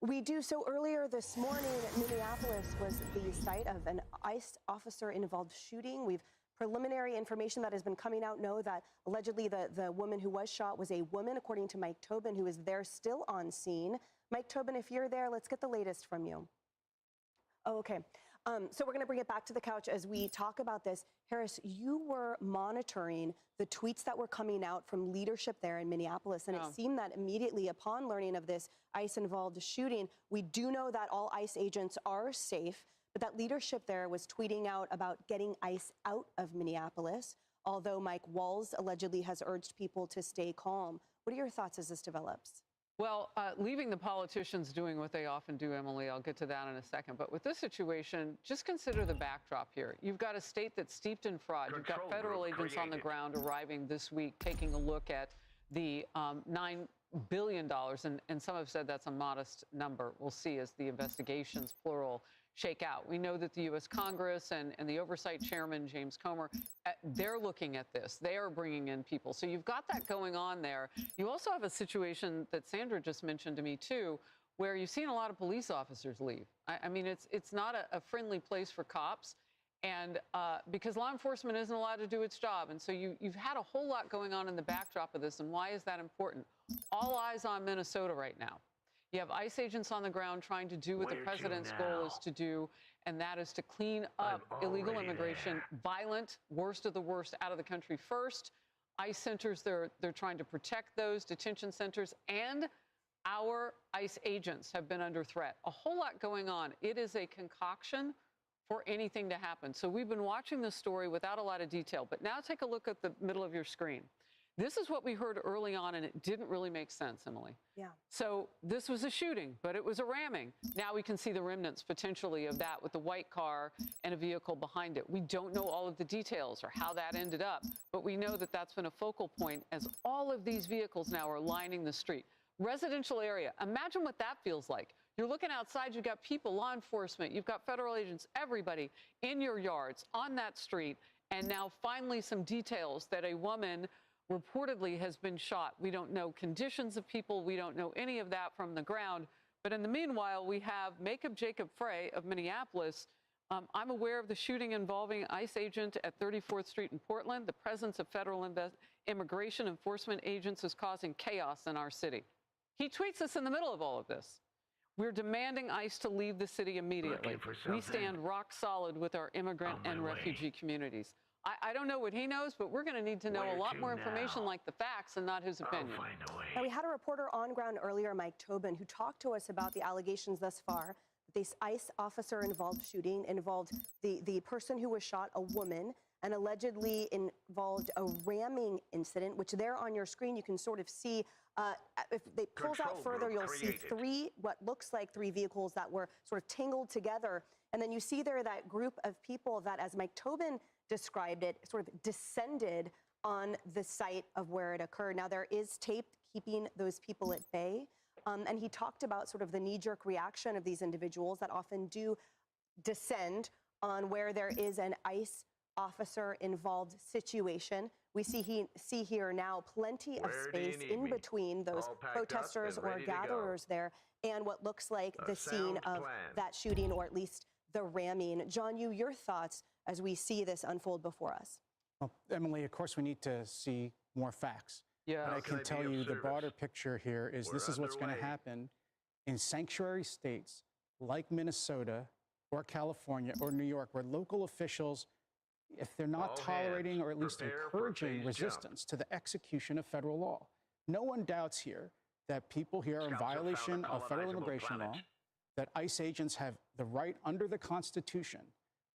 We do. So earlier this morning, Minneapolis was the site of an ICE officer-involved shooting. We've preliminary information that has been coming out know that allegedly the woman who was shot was a woman, according to Mike Tobin, who is there still on scene. Mike Tobin, if you're there, let's get the latest from you. Oh, okay. So we're going to bring it back to the couch as we talk about this. Harris, you were monitoring the tweets that were coming out from leadership there in Minneapolis, and it seemed that immediately upon learning of this ICE-involved shooting, we do know that all ICE agents are safe, but that leadership there was tweeting out about getting ICE out of Minneapolis, although Mike Walls allegedly has urged people to stay calm. What are your thoughts as this develops? Well, leaving the politicians doing what they often do, Emily, I'll get to that in a second. But with this situation, just consider the backdrop here. You've got a state that's steeped in fraud. You've got federal agents on the ground arriving this week, taking a look at the $9 billion. And some have said that's a modest number. We'll see as the investigations, plural, shake out. We know that the U.S. Congress and the oversight chairman, James Comer, they're looking at this. They are bringing in people. So you've got that going on there. You also have a situation that Sandra just mentioned to me, too, where you've seen a lot of police officers leave. I mean, it's not a friendly place for cops. And because law enforcement isn't allowed to do its job. And so you've had a whole lot going on in the backdrop of this. And why is that important? All eyes on Minnesota right now. You have ICE agents on the ground trying to do what the president's goal is to do, and that is to clean up illegal immigration, violent, worst of the worst, out of the country first. ICE centers, they're trying to protect those detention centers, and our ICE agents have been under threat. A whole lot going on. It is a concoction for anything to happen. So we've been watching this story without a lot of detail, but now take a look at the middle of your screen. This is what we heard early on, and it didn't really make sense, Emily. Yeah. So this was a shooting, but it was a ramming. Now we can see the remnants potentially of that with the white car and a vehicle behind it. We don't know all of the details or how that ended up, but we know that that's been a focal point as all of these vehicles now are lining the street. Residential area. Imagine what that feels like. You're looking outside, you've got people, law enforcement, you've got federal agents, everybody in your yards on that street. And now finally some details that a woman reportedly has been shot. We don't know conditions of people. We don't know any of that from the ground. But in the meanwhile, we have Makeup Jacob Frey of Minneapolis. I'm aware of the shooting involving ICE agent at 34th Street in Portland. The presence of federal immigration enforcement agents is causing chaos in our city. He tweets us in the middle of all of this. We're demanding ICE to leave the city immediately. We stand rock solid with our immigrant and refugee communities. I don't know what he knows, but we're going to need to know a lot more information like the facts and not his opinion. Now, we had a reporter on ground earlier, Mike Tobin, who talked to us about the allegations thus far. This ICE officer-involved shooting involved the person who was shot, a woman, and allegedly involved a ramming incident, which there on your screen you can sort of see. If they pulls out further, you'll see what looks like three vehicles that were sort of tangled together. And then you see there that group of people that, as Mike Tobin described it, sort of descended on the site of where it occurred. Now, there is tape keeping those people at bay. And he talked about sort of the knee-jerk reaction of these individuals that often do descend on where there is an ICE officer-involved situation. We see here now plenty of space in between those protesters or gatherers there and what looks like the scene of that shooting, or at least the ramming. John, your thoughts as we see this unfold before us? Well, Emily, of course, we need to see more facts. Yeah. But I can tell you the broader picture here is this is what's going to happen in sanctuary states like Minnesota or California or New York, where local officials, if they're not tolerating or at least encouraging resistance to the execution of federal law. No one doubts here that people here are in violation of federal immigration law, that ICE agents have the right under the Constitution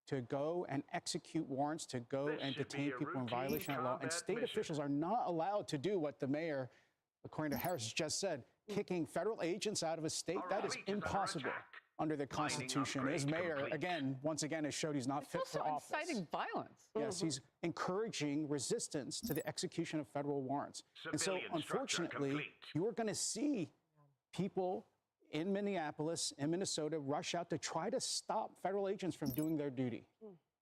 to go and execute warrants, to go and detain people in violation of law. And state officials are not allowed to do what the mayor, according to Harris, just said, kicking federal agents out of a state. That is impossible under the Constitution. His mayor, once again, has showed he's not fit for office. Also inciting violence. Yes, he's encouraging resistance to the execution of federal warrants. And so, unfortunately, you're going to see people in Minneapolis and Minnesota rush out to try to stop federal agents from doing their duty.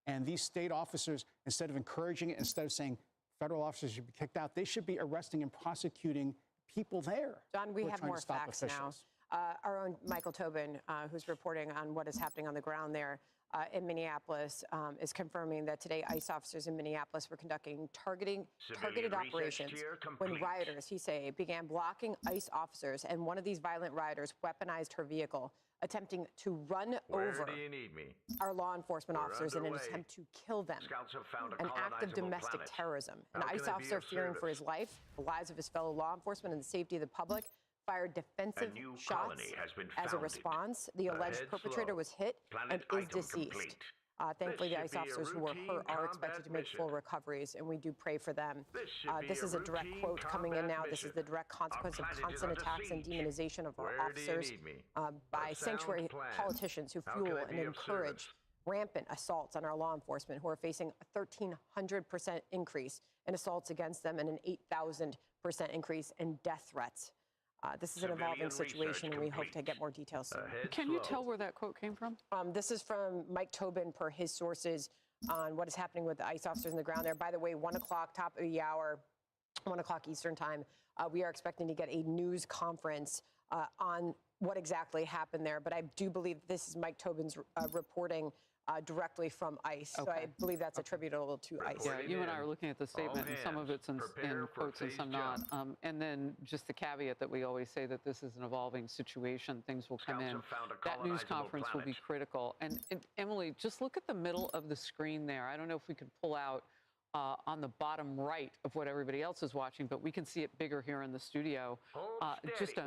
And these state officers, instead of encouraging it, instead of saying federal officers should be kicked out, they should be arresting and prosecuting people there. John, we have more facts now. Our own Michael Tobin, who's reporting on what is happening on the ground there in Minneapolis, is confirming that today ICE officers in Minneapolis were conducting targeted operations when rioters, he say, began blocking ICE officers, and one of these violent rioters weaponized her vehicle, attempting to run over our law enforcement officers in an attempt to kill them. An act of domestic terrorism. An ICE officer fearing for his life, the lives of his fellow law enforcement, and the safety of the public fired defensive shots as a response. The alleged perpetrator was hit and is deceased. Thankfully, the ICE officers who were hurt are expected to make full recoveries, and we do pray for them. This is a direct quote coming in now. This is the direct consequence of constant attacks and demonization of our officers by sanctuary politicians who fuel and encourage rampant assaults on our law enforcement, who are facing a 1,300% increase in assaults against them and an 8,000% increase in death threats. This is an evolving situation, and we hope to get more details soon. Can you tell where that quote came from? This is from Mike Tobin, per his sources, on what is happening with the ICE officers on the ground there. By the way, 1 o'clock, top of the hour, 1 o'clock Eastern time, we are expecting to get a news conference on what exactly happened there. But I do believe this is Mike Tobin's reporting directly from ICE. So I believe that's attributable to ICE. Yeah, you and I are looking at the statement, and some of it's in quotes and some not. And then just the caveat that we always say that this is an evolving situation. Things will come in. That news conference will be critical. And Emily, just look at the middle of the screen there. I don't know if we could pull out on the bottom right of what everybody else is watching, but we can see it bigger here in the studio. Just a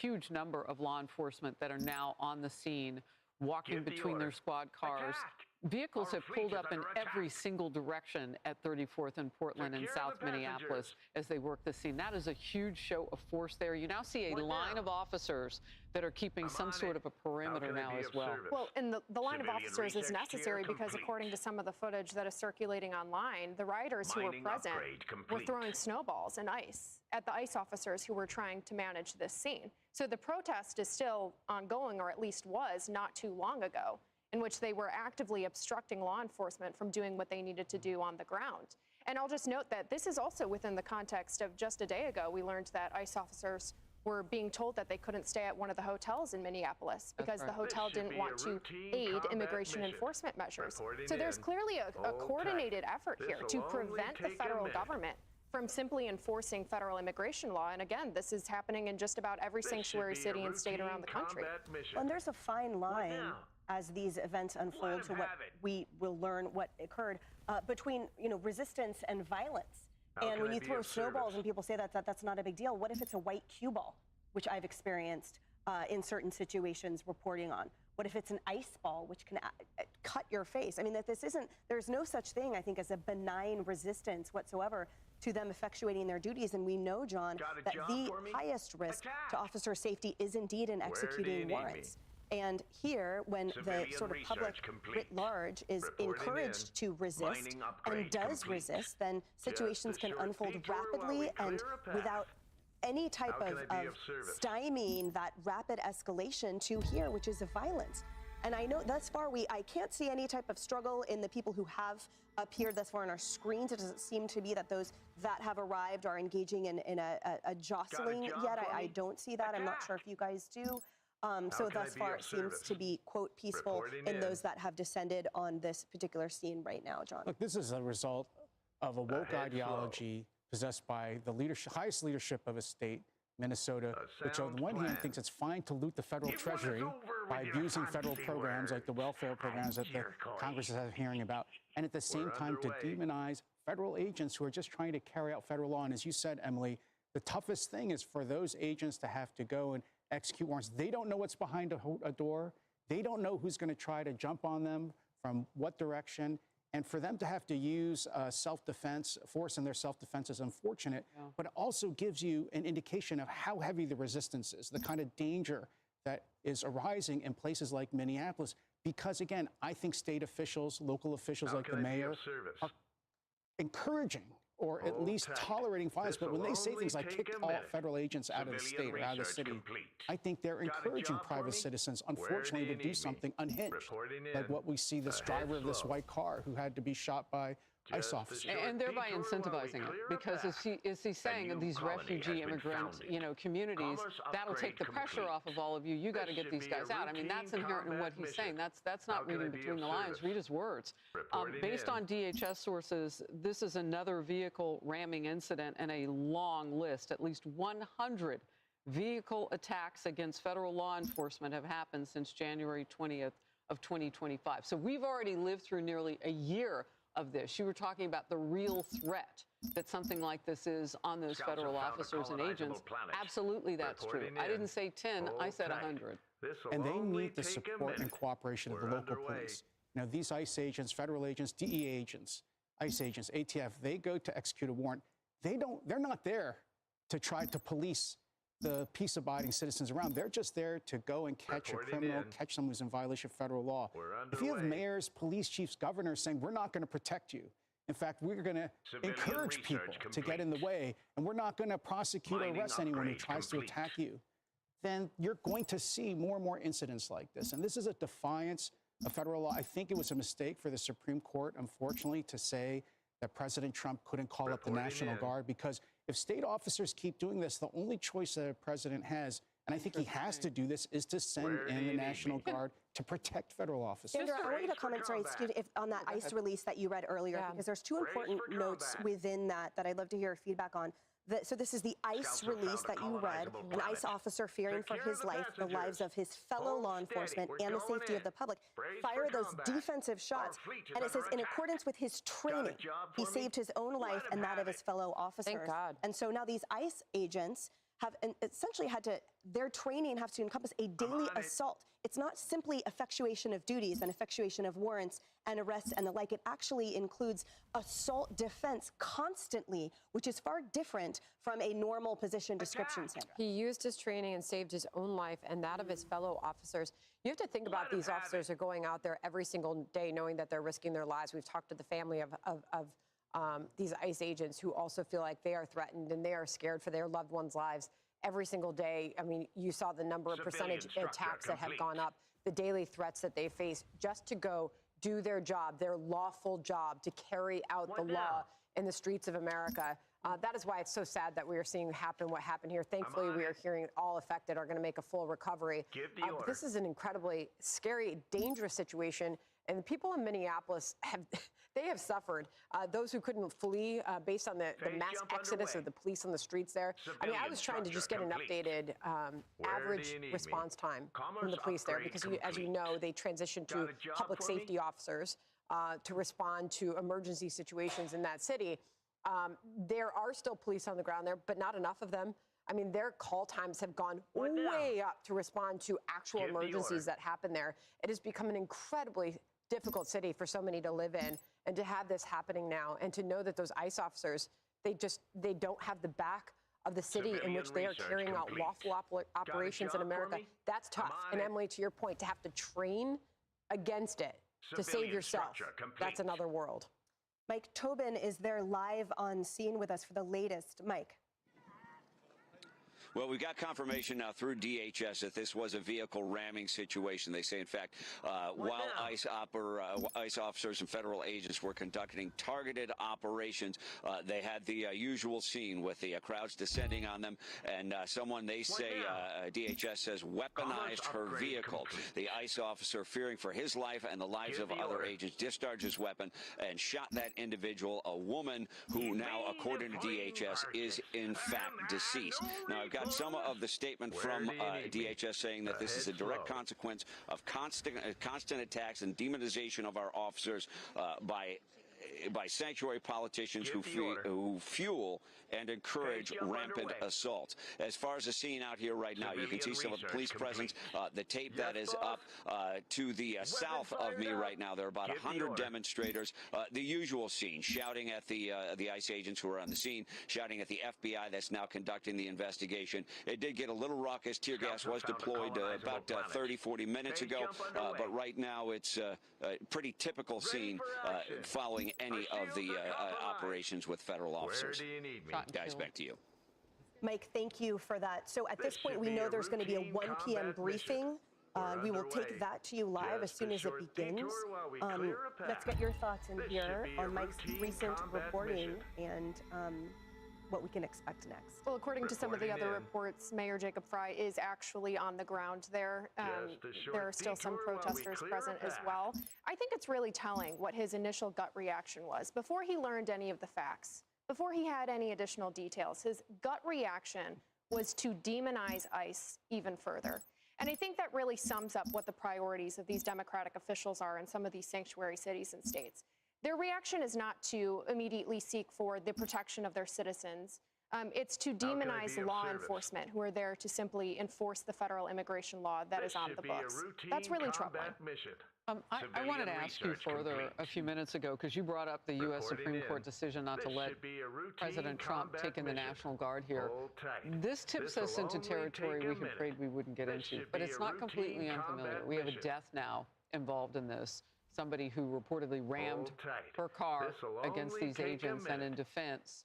huge number of law enforcement that are now on the scene, walking between their squad cars. Vehicles have pulled up in every single direction at 34th and Portland and South Minneapolis as they work the scene. That is a huge show of force there. You now see a line of officers that are keeping some sort of a perimeter now as well. Well, and the line of officers is necessary because according to some of the footage that is circulating online, the rioters who were present were throwing snowballs and ice at the ICE officers who were trying to manage this scene. So the protest is still ongoing, or at least was not too long ago, in which they were actively obstructing law enforcement from doing what they needed to do on the ground. And I'll just note that this is also within the context of just a day ago, we learned that ICE officers were being told that they couldn't stay at one of the hotels in Minneapolis because the hotel didn't want to aid immigration enforcement measures. So there's clearly a coordinated effort here to prevent the federal government from simply enforcing federal immigration law. And again, this is happening in just about every sanctuary city and state around the country. Well, and there's a fine line as these events unfold to what we will learn what occurred between, resistance and violence. And when you throw snowballs and people say that's not a big deal, what if it's a white cue ball, which I've experienced in certain situations reporting on? What if it's an ice ball, which can cut your face? I mean, there's no such thing, I think, as a benign resistance whatsoever to them effectuating their duties. And we know, John, that the highest risk to officer safety is indeed in executing warrants. And here, when the sort of public writ large is encouraged to resist and does resist, then situations can unfold rapidly and without any type of stymieing that rapid escalation to here, which is of violence. And I know thus far I can't see any type of struggle in the people who have appeared thus far on our screens. It doesn't seem to be that those that have arrived are engaging in a jostling yet. I don't see that. I'm not sure if you guys do. So thus far it seems to be, quote, peaceful in those that have descended on this particular scene right now, John. Look, this is a result of a woke ideology possessed by the highest leadership of a state, Minnesota, which on the one hand thinks it's fine to loot the federal treasury by abusing federal programs like the welfare programs that the Congress is hearing about, and at the same time to demonize federal agents who are just trying to carry out federal law. And as you said, Emily, the toughest thing is for those agents to have to go and execute warrants. They don't know what's behind a door. They don't know who's going to try to jump on them from what direction. And for them to have to use self-defense, force in their self-defense is unfortunate, but it also gives you an indication of how heavy the resistance is, the kind of danger that is arising in places like Minneapolis. Because again, I think state officials, local officials like the mayor are encouraging or at least tolerating violence. But when they say things like kick all federal agents out of the state or out of the city, I think they're encouraging private citizens, unfortunately, to do something unhinged. Like what we see this driver of this white car who had to be shot by ICE officers. And thereby incentivizing it, because as he's saying, in these refugee immigrant, communities, that'll take the pressure off of all of you. You got to get these guys out. I mean, that's inherent in what he's saying. That's not reading between the lines. Read his words. Based on DHS sources, this is another vehicle ramming incident in a long list. At least 100 vehicle attacks against federal law enforcement have happened since January 20th of 2025. So we've already lived through nearly a year of this. You were talking about the real threat that something like this is on those federal officers and agents. Absolutely, that's true. I didn't say 10, I said 100. And they need the support and cooperation of the local police. Now, these ICE agents, federal agents, DEA agents, ICE agents, ATF, they go to execute a warrant. They're not there to try to police the peace-abiding citizens around. They're just there to go and catch a criminal, catch someone who's in violation of federal law. If you have mayors, police chiefs, governors saying, we're not going to protect you. In fact, we're going to encourage people to get in the way, and we're not going to prosecute or arrest anyone who tries to attack you, then you're going to see more and more incidents like this. And this is a defiance of federal law. I think it was a mistake for the Supreme Court, unfortunately, to say that President Trump couldn't call up the National Guard, because if state officers keep doing this, the only choice that a president has, and I think he has to do this, is to send in the National Guard to protect federal officers. Sandra, I want you to comment, on that ICE release that you read earlier, because there's two important notes within that I'd love to hear feedback on. So this is the ICE release that you read, an ICE officer fearing for his life, the lives of his fellow law enforcement, and the safety of the public, fire those defensive shots. And it says, in accordance with his training, he saved his own life and that of his fellow officers. Thank God. And so now these ICE agents have essentially their training has to encompass a daily assault. It's not simply effectuation of duties and effectuation of warrants and arrests and the like. It actually includes assault defense constantly, which is far different from a normal position description, Sandra. He used his training and saved his own life and that of his fellow officers. You have to think about these officers who are going out there every single day knowing that they're risking their lives. We've talked to the family of these ICE agents who also feel like they are threatened and they are scared for their loved ones' lives every single day. I mean, you saw the number of percentage attacks that have gone up, the daily threats that they face just to go do their job, their lawful job, to carry out the law in the streets of America. That is why it's so sad that we are seeing what happened here. Thankfully, we are hearing all affected are going to make a full recovery. But this is an incredibly scary, dangerous situation. And the people in Minneapolis have suffered. Those who couldn't flee based on the mass exodus of the police on the streets there. I mean, I was trying to just get an updated average response time from the police there, because as you know, they transitioned to public safety officers to respond to emergency situations in that city. There are still police on the ground there, but not enough of them. I mean, their call times have gone way up to respond to actual emergencies that happen there. It has become an incredibly difficult city for so many to live in, and to have this happening now, and to know that those ICE officers, they don't have the back of the city in which they are carrying out lawful operations in America. That's tough. And Emily, to your point, to have to train against it, to save yourself, that's another world. Mike Tobin is there live on scene with us for the latest. Mike. Well, we got confirmation now through DHS that this was a vehicle ramming situation. They say, in fact, while ICE officers and federal agents were conducting targeted operations, they had the usual scene with the crowds descending on them, and someone, they say, DHS says, weaponized her vehicle. The ICE officer, fearing for his life and the lives of other agents, discharged his weapon and shot that individual, a woman who now, according to DHS, is in fact deceased. Now, I've got some of the statement from DHS saying that this is a direct consequence of constant attacks and demonization of our officers by sanctuary politicians who fuel and encourage rampant assaults. As far as the scene out here right now, you can see some of the police presence. The tape that is up to the south of me right now, there are about 100 demonstrators. The usual scene, shouting at the ICE agents who are on the scene, shouting at the FBI that's now conducting the investigation. It did get a little raucous. Tear gas was deployed about 30, 40 minutes ago, but right now it's a pretty typical scene following any of the operations with federal officers. Guys, back to you. Mike, thank you for that. So at this point, we know there's going to be a 1 p.m. briefing We will take that to you live as soon as it begins. Let's get your thoughts in here on Mike's recent reporting and what we can expect next. Well, according to some of the other reports, Mayor Jacob Frey is actually on the ground there. There are still some protesters present as well. I think it's really telling what his initial gut reaction was. Before he learned any of the facts, before he had any additional details, his gut reaction was to demonize ICE even further. And I think that really sums up what the priorities of these Democratic officials are in some of these sanctuary cities and states. Their reaction is not to immediately seek for the protection of their citizens. It's to demonize law enforcement who are there to simply enforce the federal immigration law that is on the books. That's really troubling. I wanted to ask you further a few minutes ago, because you brought up the U.S. Supreme Court decision not to let President Trump take in the National Guard here. This tips us into territory we had prayed we wouldn't get into, but it's not completely unfamiliar. We have a death now involved in this. Somebody who reportedly rammed her car against these agents and in defense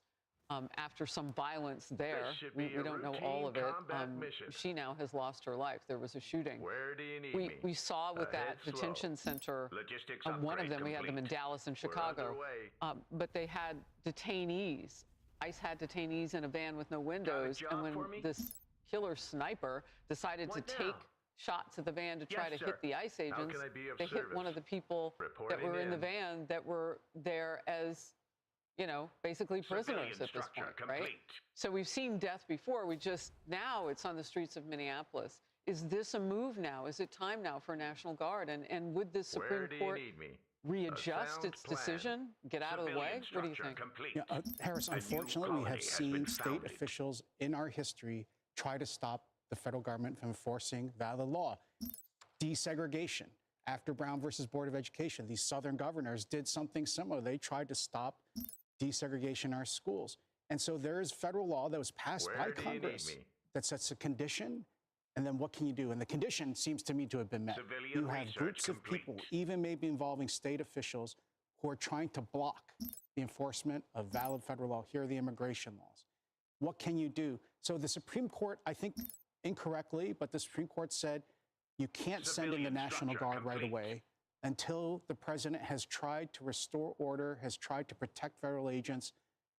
after some violence there. We don't know all of it. She now has lost her life. There was a shooting. We saw with that detention center, one of them, we had them in Dallas and Chicago, but they had detainees. ICE had detainees in a van with no windows, and when this killer sniper decided to take shots at the van to try to hit the ICE agents, they hit one of the people that were in the van that were there as, you know, basically prisoners at this point, right? So we've seen death before. Now it's on the streets of Minneapolis. Is this a move now? Is it time now for National Guard? And would the Supreme Court readjust its decision, get out of the way? What do you think? Yeah, Harris, unfortunately, we have seen state officials in our history try to stop the federal government from enforcing valid law. Desegregation. After Brown versus Board of Education, these Southern governors did something similar. They tried to stop desegregation in our schools. And so there is federal law that was passed by Congress that sets a condition, and then what can you do? And the condition seems to me to have been met. You have groups of people, even maybe involving state officials, who are trying to block the enforcement of valid federal law. Here are the immigration laws. What can you do? So the Supreme Court, I think incorrectly, but the Supreme Court said you can't send in the National Guard right away until the president has tried to restore order, has tried to protect federal agents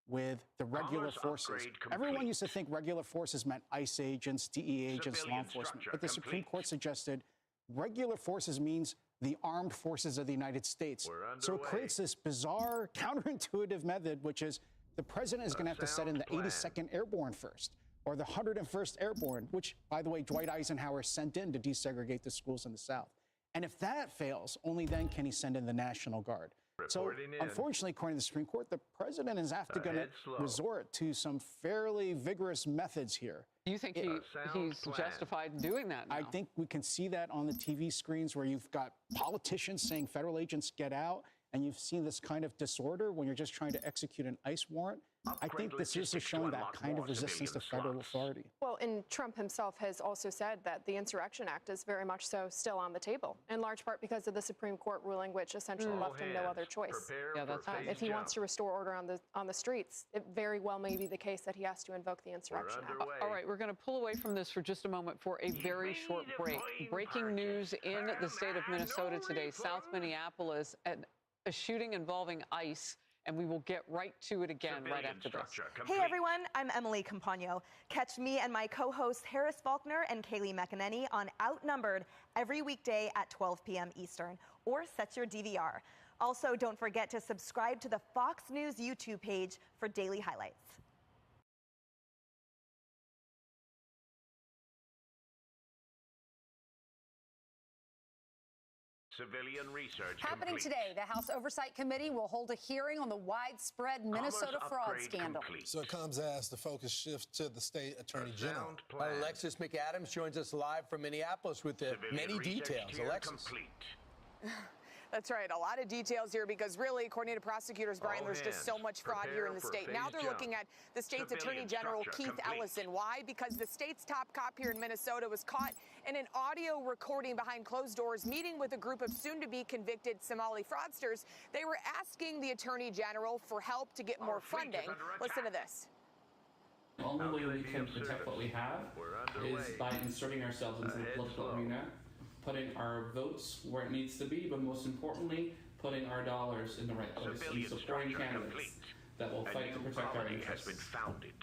with the regular forces. Everyone used to think regular forces meant ICE agents, DEA agents, law enforcement. But the Supreme Court suggested regular forces means the armed forces of the United States. So it creates this bizarre, counterintuitive method, which is the president is going to have to send in the 82nd Airborne first, or the 101st Airborne, which, by the way, Dwight Eisenhower sent in to desegregate the schools in the South. And if that fails, only then can he send in the National Guard. So, unfortunately, according to the Supreme Court, the president is going to resort to some fairly vigorous methods here. Do you think he's justified in doing that now? I think we can see that on the TV screens where you've got politicians saying federal agents get out, and you've seen this kind of disorder when you're just trying to execute an ICE warrant. I think this is showing that kind of resistance to federal authority. Well, and Trump himself has also said that the Insurrection Act is very much so still on the table, in large part because of the Supreme Court ruling, which essentially left him no other choice. Yeah, that's if he wants to restore order on the streets, it very well may be the case that he has to invoke the Insurrection Act. All right, we're going to pull away from this for just a moment for a very short break. Breaking news in the state of Minnesota today, South Minneapolis, a shooting involving ICE. And we will get right to it again right after this. Hey everyone, I'm Emily Campagno. Catch me and my co-hosts Harris Faulkner and Kaylee McEnany on Outnumbered every weekday at 12 p.m. Eastern, or set your DVR. Also, don't forget to subscribe to the Fox News YouTube page for daily highlights. Civilian research happening today. The House Oversight Committee will hold a hearing on the widespread Minnesota fraud scandal. So it comes as the focus shifts to the state attorney general. Alexis McAdams joins us live from Minneapolis with the many details. Alexis. That's right. A lot of details here because really, according to prosecutors, Brian, there's just so much fraud here in the state. Now they're looking at the state's Attorney General, Keith Ellison. Why? Because the state's top cop here in Minnesota was caught in an audio recording behind closed doors meeting with a group of soon-to-be convicted Somali fraudsters. They were asking the Attorney General for help to get more funding. Listen to this. The only way we can protect what we have is by inserting ourselves into the political arena putting our votes where it needs to be, but most importantly, putting our dollars in the right place and supporting candidates that will fight to protect our interests.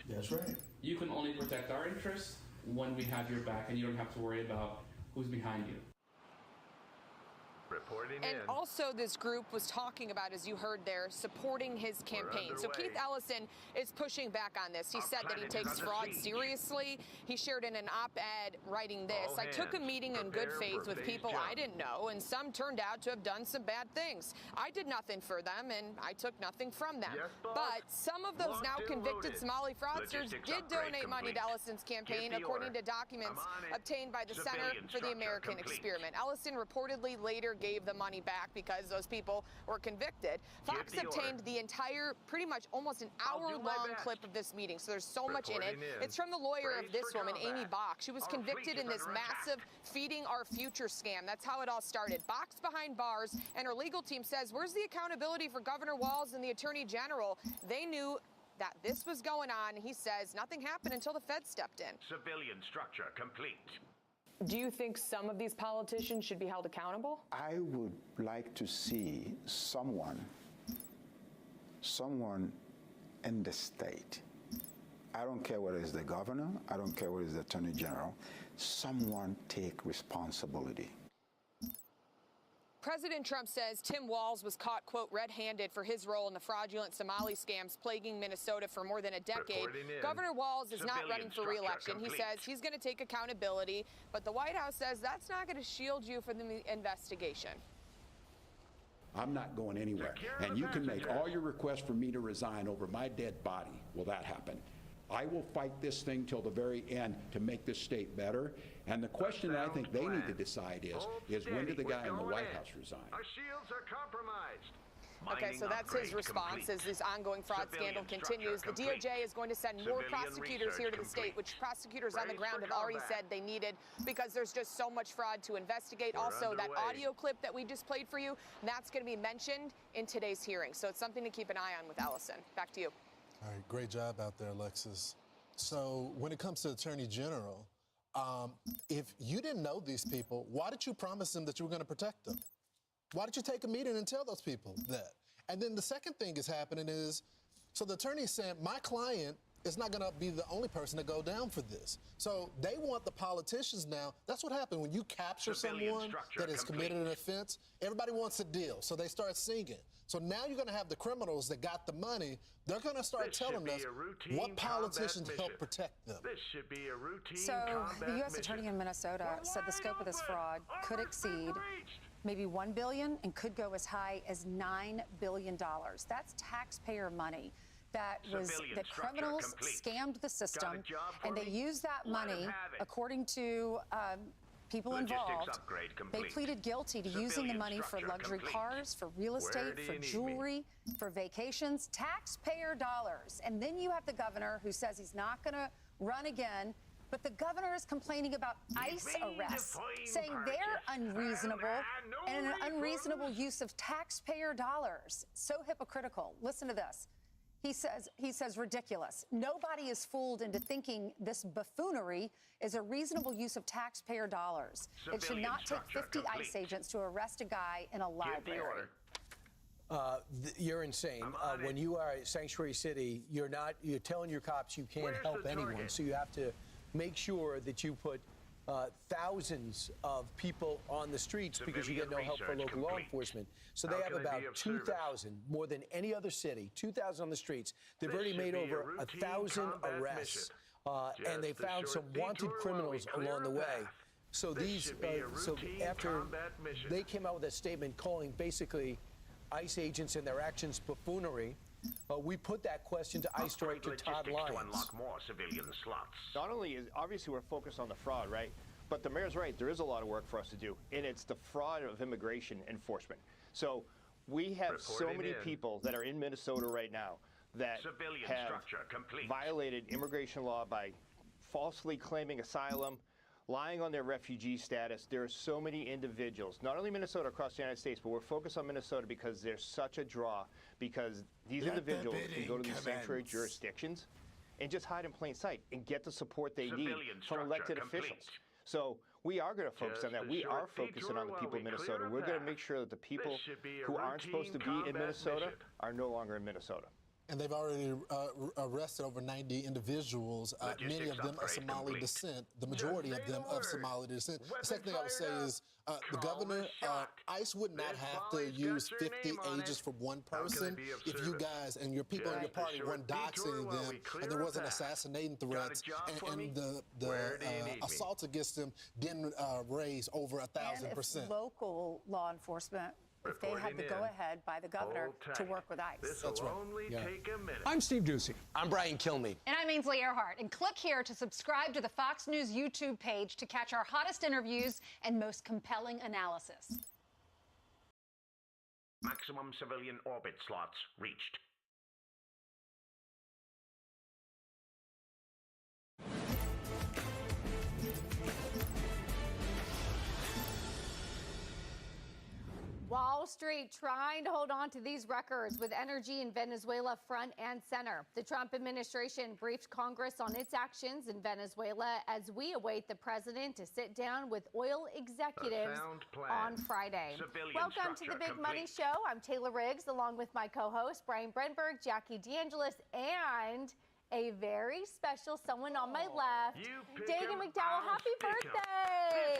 That's right. You can only protect our interests when we have your back, and you don't have to worry about who's behind you. And also this group was talking about, as you heard there, supporting his campaign. So Keith Ellison is pushing back on this. He said that he takes fraud seriously. He shared in an op-ed writing this: I took a meeting in good faith with people I didn't know, and some turned out to have done some bad things. I did nothing for them, and I took nothing from them. But some of those now convicted Somali fraudsters did donate money to Ellison's campaign, according to documents obtained by the Center for the American Experiment. Ellison reportedly later gave the money back because those people were convicted. Fox obtained the entire, pretty much almost an hour-long clip of this meeting, so there's so much in it. It's from the lawyer of this woman, Amy Bach. She was convicted in this massive Feeding Our Future scam. That's how it all started. Bach's behind bars, and her legal team says, where's the accountability for Governor Walz and the Attorney General? They knew that this was going on. He says nothing happened until the Fed stepped in. Civilian structure complete. Do you think some of these politicians should be held accountable? I would like to see someone in the state, I don't care whether it's the governor, I don't care whether it's the attorney general, someone take responsibility. President Trump says Tim Walz was caught, quote, red-handed for his role in the fraudulent Somali scams plaguing Minnesota for more than a decade. Governor Walz is not running for re-election. He says he's going to take accountability, but the White House says that's not going to shield you from the investigation. I'm not going anywhere. And you can make all your requests for me to resign over my dead body. Will that happen? I will fight this thing till the very end to make this state better. And the question that I think they need to decide is when did the guy in the White House resign? Our shields are compromised. Okay, so that's his response as this ongoing fraud scandal continues. The DOJ is going to send more prosecutors here to the state, which prosecutors on the ground have already said they needed because there's just so much fraud to investigate. Also, that audio clip that we just played for you, that's going to be mentioned in today's hearing. So it's something to keep an eye on with Ellison. Back to you. All right, great job out there, Alexis. So when it comes to Attorney General, if you didn't know these people, why did you promise them that you were going to protect them? Why did you take a meeting and tell those people that? And then the second thing is happening is, so the attorney is saying, my client is not going to be the only person to go down for this. So they want the politicians now. That's what happened when you capture someone that has committed an offense. Everybody wants a deal, so they start singing. So now you're going to have the criminals that got the money. They're going to start telling us what politicians helped protect them. This should be a routine So the U.S. Attorney in Minnesota said the scope of this fraud could exceed maybe $1 billion and could go as high as $9 billion. That's taxpayer money that criminals scammed the system, and they used that money, according to people involved. They pleaded guilty to using the money for luxury cars, for real estate, for jewelry, for vacations, taxpayer dollars. And then you have the governor who says he's not going to run again. But the governor is complaining about ICE arrests, saying they're unreasonable and an unreasonable use of taxpayer dollars. So hypocritical. Listen to this. He says ridiculous. Nobody is fooled into thinking this buffoonery is a reasonable use of taxpayer dollars. It should not take 50 ICE agents to arrest a guy in a library. You're insane. When you are a sanctuary city, you're telling your cops you can't help anyone. So you have to make sure that you put thousands of people on the streets because you get no help from local law enforcement. So they have about 2,000, more than any other city, 2,000 on the streets. They've already made over 1,000 arrests, and they found some wanted criminals along the way. So after they came out with a statement calling basically ICE agents and their actions buffoonery, we put that question to ICE Director Todd Lyons. Unlock more civilian slots. Not only is obviously we're focused on the fraud, right? But the mayor's right. There is a lot of work for us to do, and it's the fraud of immigration enforcement. So we have so many people that are in Minnesota right now that have violated immigration law by falsely claiming asylum, lying on their refugee status. There are so many individuals, not only Minnesota, across the United States, but we're focused on Minnesota because there's such a draw, because these individuals can go to these sanctuary jurisdictions and just hide in plain sight and get the support they need from elected officials. So we are going to focus on that. We are focusing on the people of Minnesota. We're going to make sure that the people who aren't supposed to be in Minnesota are no longer in Minnesota. And they've already arrested over 90 individuals, many of them of Somali descent, the majority of them of Somali descent. The second thing I would say is the governor, ICE would not have to use 50 agents for one person if you guys and your people in your party weren't doxing them and there wasn't assassinating threats and the assaults against them didn't raise over 1,000%. And if local law enforcement, if they had the go-ahead by the governor to work with ICE. This will only take a minute. I'm Steve Doocy. I'm Brian Kilmeade. And I'm Ainsley Earhart. And click here to subscribe to the Fox News YouTube page to catch our hottest interviews and most compelling analysis. Maximum civilian orbit slots reached. Wall Street trying to hold on to these records with energy in Venezuela front and center. The Trump administration briefed Congress on its actions in Venezuela as we await the president to sit down with oil executives on Friday. Welcome to the Big Money Show. I'm Taylor Riggs, along with my co-host Brian Brenberg, Jackie DeAngelis, and a very special someone on my left, Dagan McDowell. Happy birthday!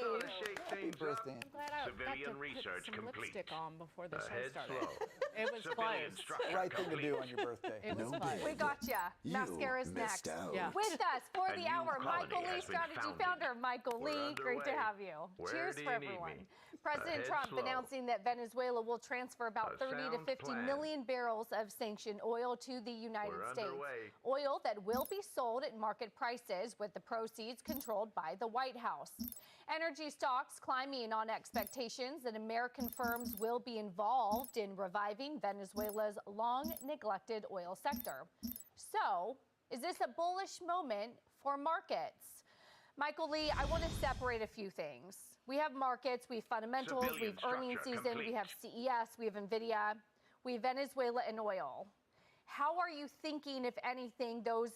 Happy birthday. I'm glad I Civilian got to research put some complete. lipstick on before the show Head started. slow. It was Civilian close. structure Right thing to complete. do on your birthday. It was No fun. big. We got ya. You Mascara's missed next. out. Yeah. With us for A the new hour, colony Michael Lee, has been strategy founded. founder. Michael We're Lee, great to underway. have you. Where Cheers do for you need everyone. me? President Head Trump slow. announcing that Venezuela will transfer about A 30 to sound 50 plan. million barrels of sanctioned oil to the United We're States. underway. Oil that will be sold at market prices with the proceeds controlled by the White House. Energy stocks climbing on expectations that American firms will be involved in reviving Venezuela's long-neglected oil sector. So, is this a bullish moment for markets? Michael Lee, I want to separate a few things. We have markets, we have fundamentals, we Civilian have earnings structure season, we have CES, we have NVIDIA, we have Venezuela and oil. How are you thinking, if anything, those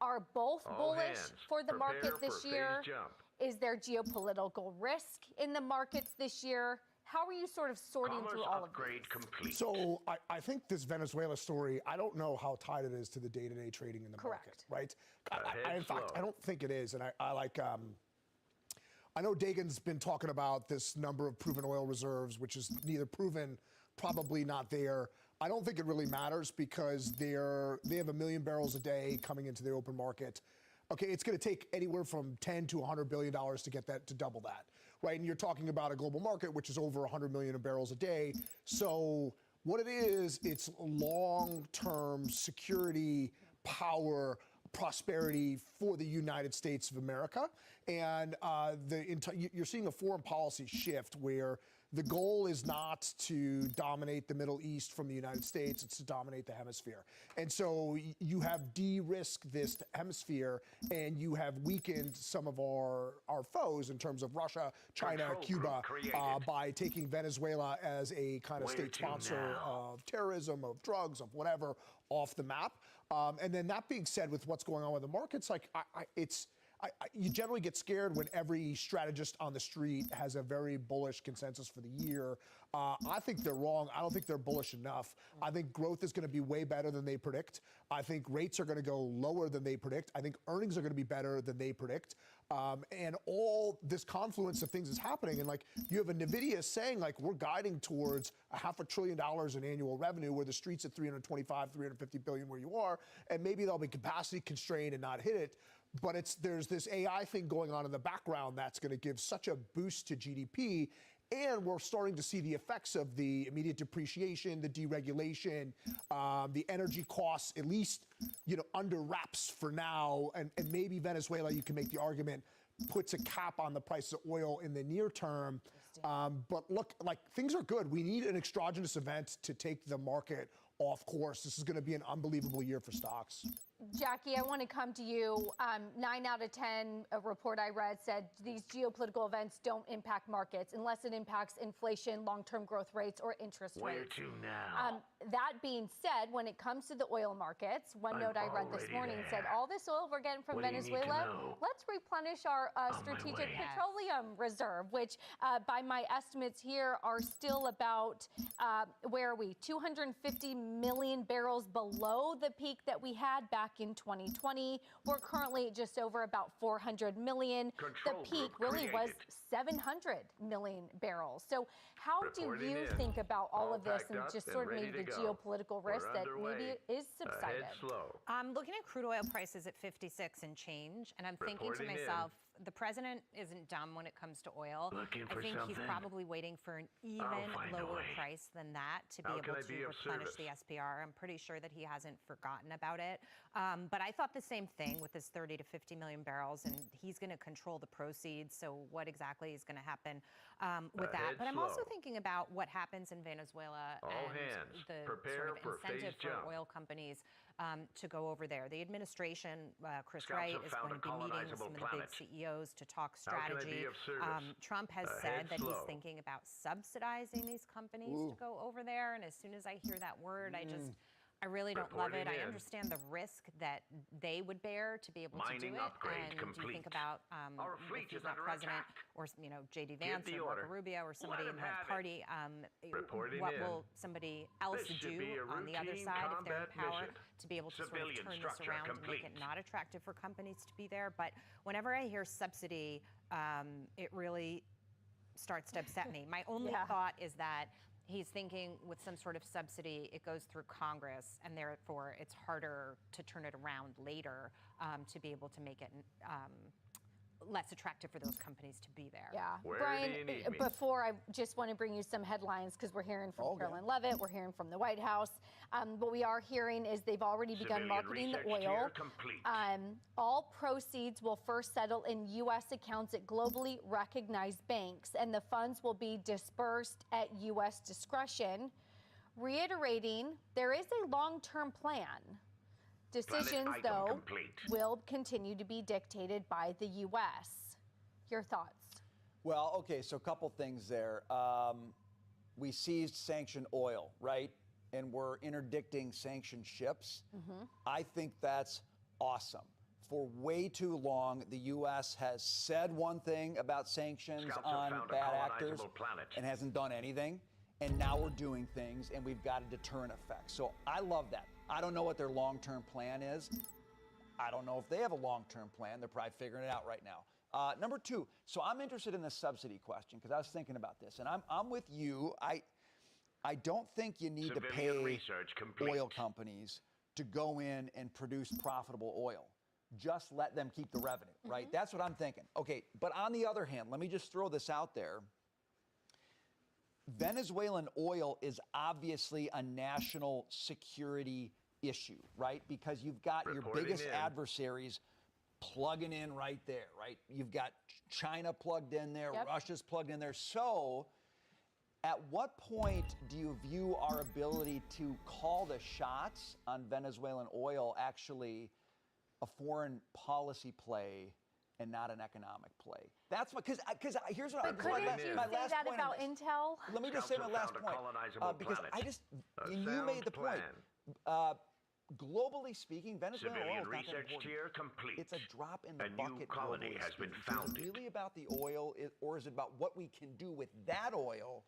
are both All bullish hands, for the market prepare this for year? phase jump. Is there geopolitical risk in the markets this year? How are you sort of sorting Commerce through all of upgrade these? complete. So I think this Venezuela story, I don't know how tied it is to the day-to-day trading in the market, right? In fact, I don't think it is. And I like, I know Dagan's been talking about this number of proven oil reserves, which is neither proven, probably not there. I don't think it really matters because they have 1 million barrels a day coming into the open market. Okay, it's going to take anywhere from $10 to $100 billion to get that, to double that, right? And you're talking about a global market, which is over 100 million barrels a day. So what it is, it's long-term security, power, prosperity for the United States of America. And you're seeing a foreign policy shift where the goal is not to dominate the Middle East from the United States, it's to dominate the hemisphere. And so you have de-risked this hemisphere and you have weakened some of our foes in terms of Russia, China, Cuba, by taking Venezuela as a kind of state sponsor of terrorism, of drugs, of whatever, off the map. And then that being said, with what's going on with the markets, like you generally get scared when every strategist on the street has a very bullish consensus for the year. I think they're wrong. I don't think they're bullish enough. I think growth is going to be way better than they predict. I think rates are going to go lower than they predict. I think earnings are going to be better than they predict. And all this confluence of things is happening. And like you have a NVIDIA saying like we're guiding towards $500 billion in annual revenue where the street's at 325, 350 billion where you are. And maybe they'll be capacity constrained and not hit it. But there's this AI thing going on in the background that's going to give such a boost to GDP. And we're starting to see the effects of the immediate depreciation, the deregulation, the energy costs, at least, under wraps for now. And maybe Venezuela, you can make the argument, puts a cap on the price of oil in the near term. But look, like things are good. We need an exogenous event to take the market off course. This is going to be an unbelievable year for stocks. Jackie, I want to come to you. 9 out of 10, a report I read said these geopolitical events don't impact markets unless it impacts inflation, long-term growth rates, or interest Where rates. to now? That being said, when it comes to the oil markets, one note I read this morning said all this oil we're getting from What do you need to Venezuela, know? let's replenish our strategic petroleum reserve, which by my estimates here are still about, where are we, 250 million barrels below the peak that we had back in 2020. We're currently just over about 400 million. Control the peak group really was created. 700 million barrels. So how Reporting do you in. think about all All of this packed and up just and sort of ready maybe to the go. geopolitical We're risk that underway. maybe is subsided? Ahead slow. I'm looking at crude oil prices at 56 and change, and I'm thinking to Reporting in. myself, the president isn't dumb when it comes to oil. Looking I for think he's something? probably waiting for an even find a lower way. price than that to be How able can I to be of replenish service? the SPR. I'm pretty sure that he hasn't forgotten about it. But I thought the same thing with his 30 to 50 million barrels, and he's going to control the proceeds. So what exactly is going to happen with that? Ahead But I'm also slow. thinking about what happens in Venezuela All and hands. the Prepare sort of for phase incentive for jump. oil companies to go over there. The administration, Chris Scouts Wright, have is found going a to be meeting with colonizable some of the big planet. CEOs to talk How can I strategy. be of service? Trump has Ahead said that he's slow. thinking about subsidizing these companies to go over there. And as soon as I hear that word, I really don't love it. Reporting I in. understand the risk that they would bear to be able to do Mining it. upgrade And you complete. think about Our if fleet he's is not under president, attack. or J.D. Vance the or Marco order. Rubio or somebody Let in him the have it. party, Reporting what in. will somebody else This should do be a on the other routine side if they're in combat power mission. to be able to sort of Civilian turn this structure around and make it complete. not attractive for companies to be there? But whenever I hear subsidy, it really starts to upset me. My only thought is that he's thinking with some sort of subsidy, it goes through Congress, and therefore it's harder to turn it around later to be able to make it less attractive for those companies to be there. Yeah. Where Brian, do you need me? before I just want to bring you some headlines because we're hearing from Carolyn Levitt, we're hearing from the White House. What we are hearing is they've already begun Civilian marketing the research oil. tier complete. All proceeds will first settle in U.S. accounts at globally recognized banks, and the funds will be dispersed at U.S. discretion, reiterating there is a long-term plan. Decisions, item though, complete. will continue to be dictated by the U.S. Your thoughts? Well, okay, so a couple things there. We seized sanctioned oil, right? And we're interdicting sanctioned ships. I think that's awesome. For way too long, the U.S. has said one thing about sanctions Scouts have on found a bad actors colonizable planet. and hasn't done anything. And now we're doing things, and we've got a deterrent effect. So I love that. I don't know what their long-term plan is. I don't know if they have a long-term plan. They're probably figuring it out right now. Number two, so I'm interested in the subsidy question because I was thinking about this, and I'm with you. I don't think you need to Civilian pay research complete. oil companies to go in and produce profitable oil. Just let them keep the revenue, right? That's what I'm thinking. Okay, but on the other hand, let me just throw this out there. Venezuelan oil is obviously a national security issue, right? Because you've got your Reporting biggest in. adversaries plugging in right there, right? You've got China plugged in there, Russia's plugged in there. So at what point do you view our ability to call the shots on Venezuelan oil actually a foreign policy play and not an economic play? That's what, because here's what But couldn't you say that about Intel? Let me just say my last point, because I just, and you made the point. Globally speaking, Venezuelan oil Civilian is not that research important. tier complete. It's a drop in the A new bucket. colony globally has been speaking. founded. Is it really about the oil, or is it about what we can do with that oil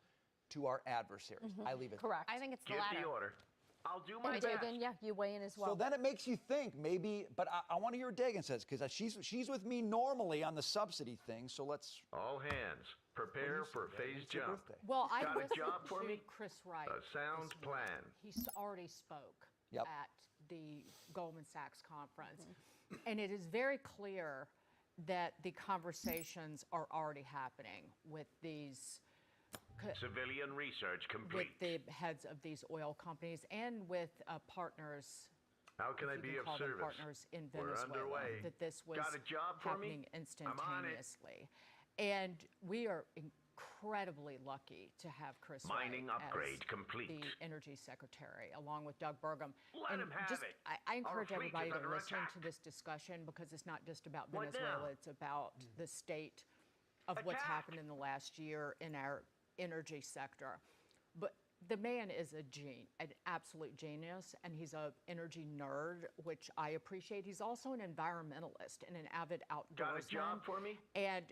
to our adversaries? I leave it. Correct. I think it's the Give latter. the order. I'll do my And best. Dagan, yeah, you weigh in as well. So then it makes you think maybe, but I want to hear what Dagan says because she's with me normally on the subsidy thing. So let's. All hands, prepare for phase It's your jump. birthday. Well, I Got a listened job for to me? Chris Wright. A sound this morning. plan. He already spoke Yep. at the Goldman Sachs conference. And it is very clear that the conversations are already happening with these Civilian research complete. with the heads of these oil companies and with partners. How can if I you be can of call them service? partners in We're Venezuela, underway. that this was Got a job for me? happening I'm on it. instantaneously. And we are incredibly lucky to have Chris Mining Wright upgrade as complete. the Energy Secretary, along with Doug Burgum. Let and him have just, it. I encourage Our fleet everybody is to under listen attack. to this discussion because it's not just about What Venezuela, now? it's about the state of what's happened in the last year in our energy sector. But the man is an absolute genius, and he's an energy nerd, which I appreciate. He's also an environmentalist and an avid outdoorsman. Got a job for me? And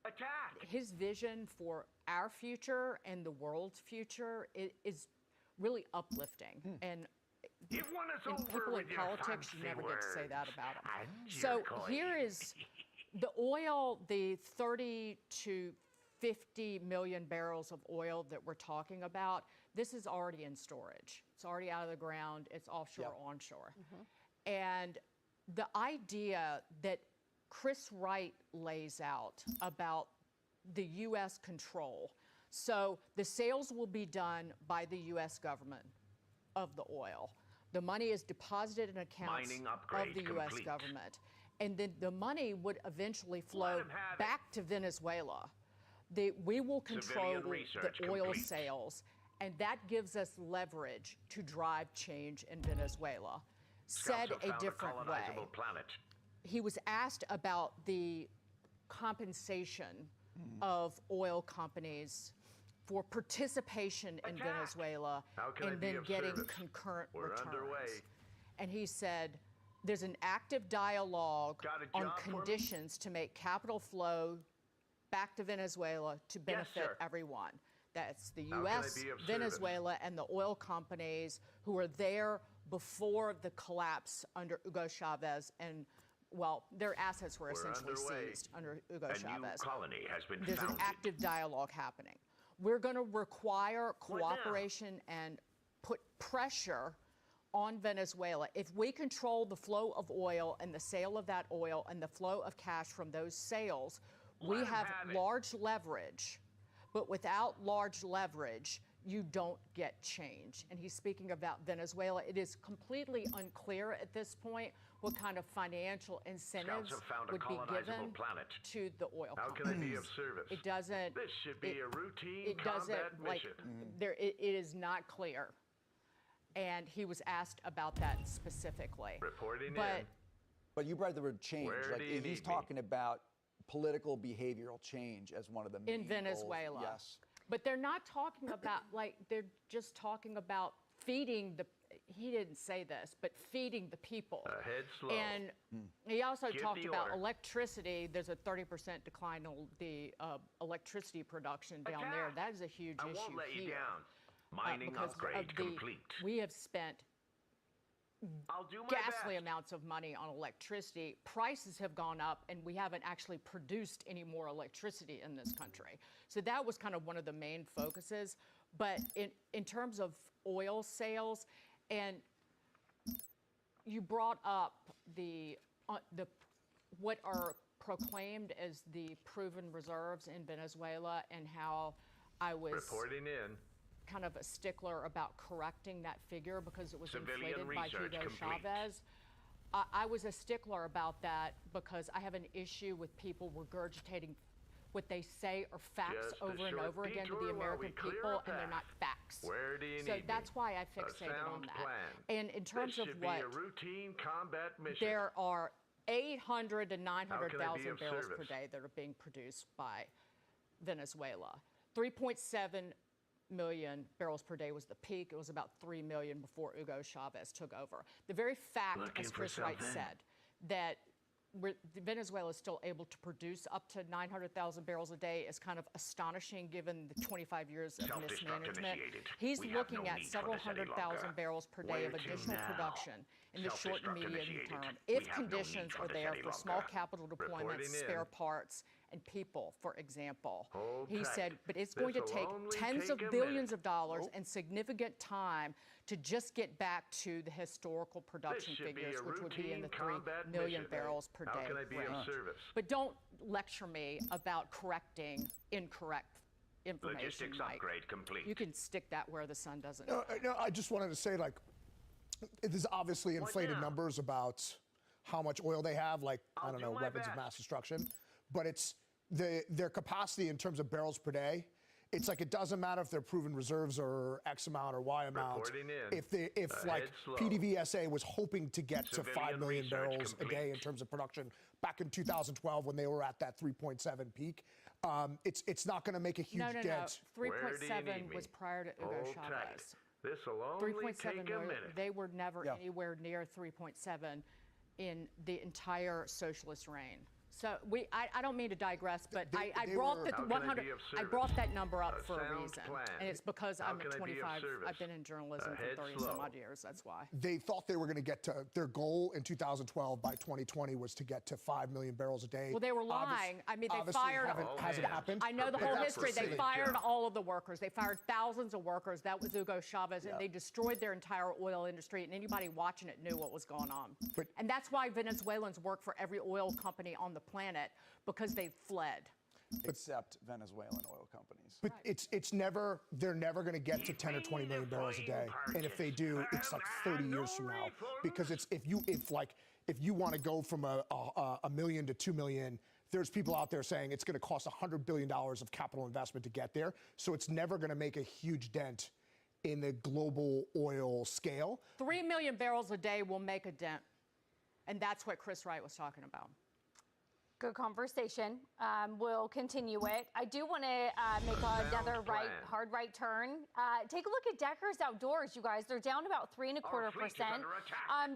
Attack! his vision for our future and the world's future is really uplifting. And You've won us in over people in with your politics, you fancy never get to say words. that about him. And So your coin. here is the oil, the 30 to 50 million barrels of oil that we're talking about. This is already in storage. It's already out of the ground. It's offshore, onshore. And the idea that Chris Wright lays out about the U.S. control. So the sales will be done by the U.S. government of the oil. The money is deposited in accounts Mining of upgrade the U.S. complete. government. And then the money would eventually flow him have it. back to Venezuela. We will control Civilian research the oil complete. sales, and that gives us leverage to drive change in Venezuela. Said Scouts have a found different way, colonizable planet. he was asked about the compensation of oil companies for participation in Venezuela How can I and be then of getting service? concurrent We're returns. underway. And he said, there's an active dialogue Got a on job for me? conditions to make capital flow back to Venezuela to benefit sir. everyone. That's the How can I U.S., be of service? Venezuela, and the oil companies who were there before the collapse under Hugo Chavez. And, well, their assets were essentially underway. seized under Hugo A new Chavez. colony has been There's founded. an active dialogue happening. We're going to require cooperation and put pressure on Venezuela. If we control the flow of oil and the sale of that oil and the flow of cash from those sales, we Let 'em have have it. large leverage. But without large leverage, you don't get change. And he's speaking about Venezuela. It is completely unclear at this point what kind of financial incentives Scouts have found a would be colonizable given planet. to the oil How can I companies. be of service? It doesn't. This should be a routine It doesn't combat like mission. there. It is not clear. And he was asked about that specifically. Reporting but in. But you brought the word change. Where Like do you he's need me? talking about political behavioral change as one of the main in Venezuela. goals. Yes. But they're not talking about like they're just talking about feeding the. He didn't say this, but feeding the people. Ahead slow. And he also Give talked the about order. electricity. There's a 30% decline in the electricity production down there. Attack! That is a huge I issue won't let you here. down. Mining Because upgrade of the, complete. we have spent I'll do my ghastly best. amounts of money on electricity. Prices have gone up, and we haven't actually produced any more electricity in this country. So that was kind of one of the main focuses. But in terms of oil sales, and you brought up the what are proclaimed as the proven reserves in Venezuela, and how I was Reporting in. kind of a stickler about correcting that figure because it was Civilian inflated by research Hugo complete. Chavez. I was a stickler about that because I have an issue with people regurgitating what they say are facts Just a over and short over again to detour the while we American clear people, a and they're path. not facts. Where do you So need that's me? why I A fixated on sound that. plan. And in terms this of should what be a routine combat mission. there are 800 to How can I be 900,000 of barrels per service? day that are being produced by Venezuela. 3.7 million barrels per day was the peak. It was about 3 million before Hugo Chavez took over. The very fact, Looking as for Chris Wright something? said, that Venezuela is still able to produce up to 900,000 barrels a day is kind of astonishing given the 25 years of Self-destruct mismanagement. initiated. He's We have looking no at need for several this any 100,000 longer. barrels per day Where of to additional now? production in the short and Self-destruct medium initiated. term We if have no need conditions for are this there any for small longer. capital deployment, Reporting spare in. parts, and people, for example. Hold He tight. said, but it's going to This'll take only tens take of a billions minute. of dollars and significant time to just get back to the historical production should be figures, a which would be in the routine 3 combat million mission. barrels per How day can I be of range. service? But don't lecture me about correcting incorrect information, Logistics Mike. upgrade complete. You can stick that where the sun doesn't. No, I just wanted to say, like, there's obviously inflated numbers about how much oil they have, like, I don't know, weapons of mass destruction. But it's their capacity in terms of barrels per day it's like it doesn't matter if their proven reserves are X amount or Y amount. If like PDVSA was hoping to get to 5 million barrels a day in terms of production back in 2012 when they were at that 3.7 peak, it's not going to make a huge dent. No. 3.7 was prior to Hugo Chavez. This'll only 3.7 take a million. minute. They were never anywhere near 3.7 in the entire socialist reign. So I don't mean to digress, but I brought the 100. I brought that number up for a reason, and it's because I'm at 25. I've been in journalism for 30 some odd years. That's why. They thought they were going to get to their goal in 2012 by 2020 was to get to 5 million barrels a day. Well, they were lying. I mean, they fired. Hasn't happened. I know the whole history. They fired all of the workers. They fired thousands of workers. That was Hugo Chavez, and they destroyed their entire oil industry. And anybody watching it knew what was going on. And that's why Venezuelans work for every oil company on the planet, because they fled. Except Venezuelan oil companies. But they're never going to get to 10 or 20 million barrels a day. And if they do, it's like 30 years from now. Because if you want to go from a million to 2 million, there's people out there saying it's going to cost $100 billion of capital investment to get there. So it's never going to make a huge dent in the global oil scale. 3 million barrels a day will make a dent. And that's what Chris Wright was talking about. Good conversation. We'll continue it. I do want to make another hard right turn. Take a look at Deckers Outdoors, you guys. They're down about 3.25%.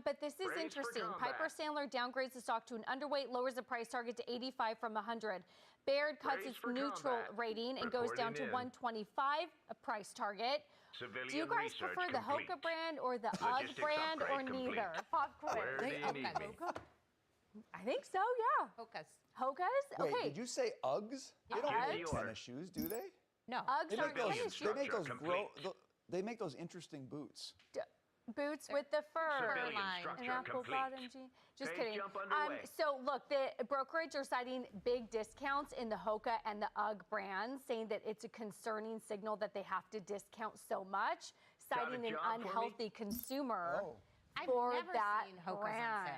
But this is interesting. Piper Sandler downgrades the stock to an underweight, lowers the price target to 85 from 100. Baird cuts its neutral rating and goes down to 125, a price target. Do you guys prefer the Hoka brand or the UGG brand or neither? Pop quiz. I think so, yeah. Hokas? Okay. Wait, did you say Uggs? They don't make tennis shoes, do they? No. Uggs aren't tennis shoes. They make those interesting boots. Boots with the fur line. An apple bottom jean. Just kidding. So look, the brokerage are citing big discounts in the Hoka and the UGG brands, saying that it's a concerning signal that they have to discount so much, citing an unhealthy consumer for that brand.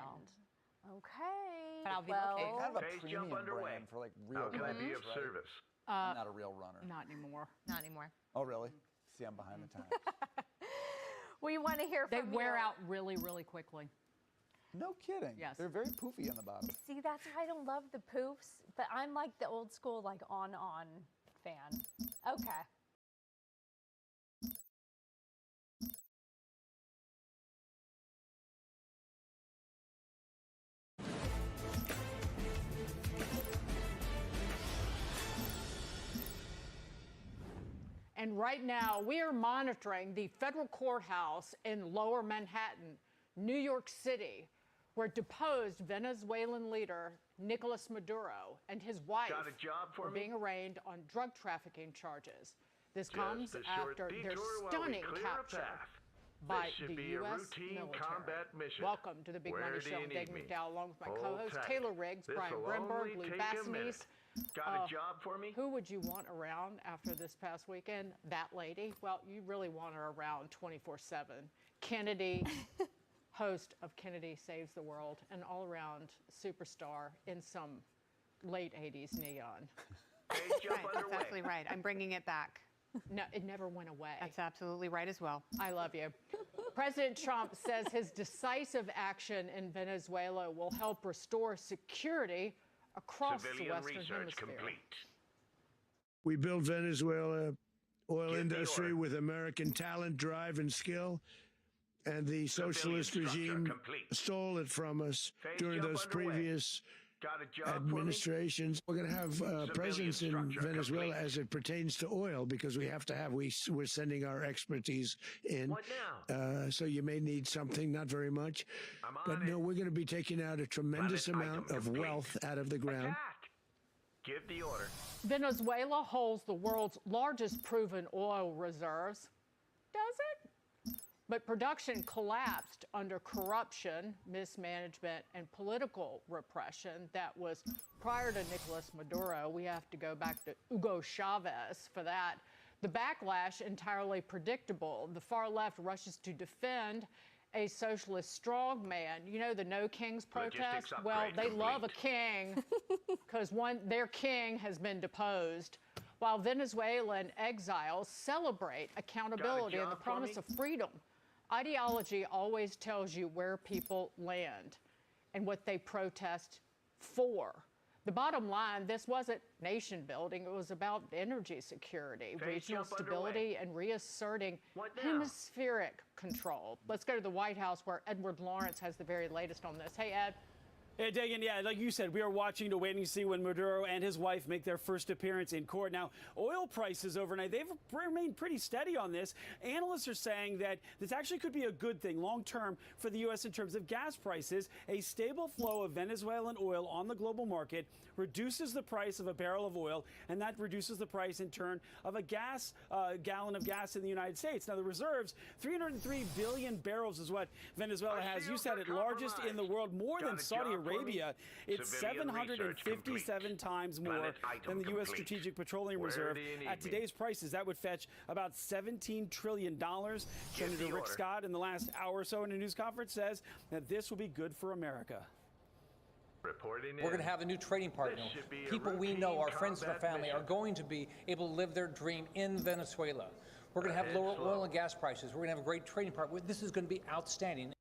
Okay. But I'll be looking. Kind of a premium brand for like real runners. How can I be of service? I'm not a real runner. Not anymore. Not anymore. Oh, really? See, I'm behind the times. We want to hear from you. They wear out really, really quickly. No kidding. Yes. They're very poofy on the bottom. See, that's why I don't love the poofs, but I'm like the old school, like on fan. Okay. And right now, we are monitoring the federal courthouse in Lower Manhattan, New York City, where deposed Venezuelan leader Nicolas Maduro and his wife are being arraigned on drug trafficking charges. This comes after their stunning capture by the U.S. military. Welcome to the Big Money Show. I'm Dave McDowell, along with my co-hosts Taylor Riggs, Brian Brimberg, Lou Bassanese. Got a job for me? Who would you want around after this past weekend? That lady? Well, you really want her around 24/7. Kennedy, host of Kennedy Saves the World, an all-around superstar in some late 80s neon. Right, that's absolutely right. I'm bringing it back. No, it never went away. That's absolutely right as well. I love you. President Trump says his decisive action in Venezuela will help restore security across the Western Hemisphere. We built Venezuela oil industry with American talent, drive, and skill, and the socialist regime stole it from us during those previous administrations. We're going to have a presence in Venezuela as it pertains to oil because we have to have, we're sending our expertise in. What now? So you may need something, not very much. But no, we're going to be taking out a tremendous amount of wealth out of the ground. Give the order. Venezuela holds the world's largest proven oil reserves. Does it? But production collapsed under corruption, mismanagement, and political repression that was prior to Nicolas Maduro. We have to go back to Hugo Chavez for that. The backlash entirely predictable. The far left rushes to defend a socialist strongman. You know the No Kings protest? Well, they love a king because their king has been deposed. while Venezuelan exiles celebrate accountability and the promise of freedom. Ideology always tells you where people land and what they protest for. The bottom line, this wasn't nation building. It was about energy security, regional stability, and reasserting hemispheric control. Let's go to the White House, where Edward Lawrence has the very latest on this. Hey, Ed. Hey, Dagan, yeah, like you said, we are watching to wait and see when Maduro and his wife make their first appearance in court. Now, oil prices overnight, they've remained pretty steady on this. Analysts are saying that this actually could be a good thing long term for the U.S. in terms of gas prices. A stable flow of Venezuelan oil on the global market reduces the price of a barrel of oil, and that reduces the price in turn of a gallon of gas in the United States. Now, the reserves, 303 billion barrels is what Venezuela has. You said it, largest in the world, more than Saudi Arabia. It's 757 times more than the U.S. Strategic Petroleum Reserve. At today's prices, that would fetch about $17 trillion. Senator Rick Scott, in the last hour or so in a news conference, says that this will be good for America. We're going to have a new trading partner. People we know, our friends and our family, are going to be able to live their dream in Venezuela. We're going to have lower oil and gas prices. We're going to have a great trading partner. This is going to be outstanding.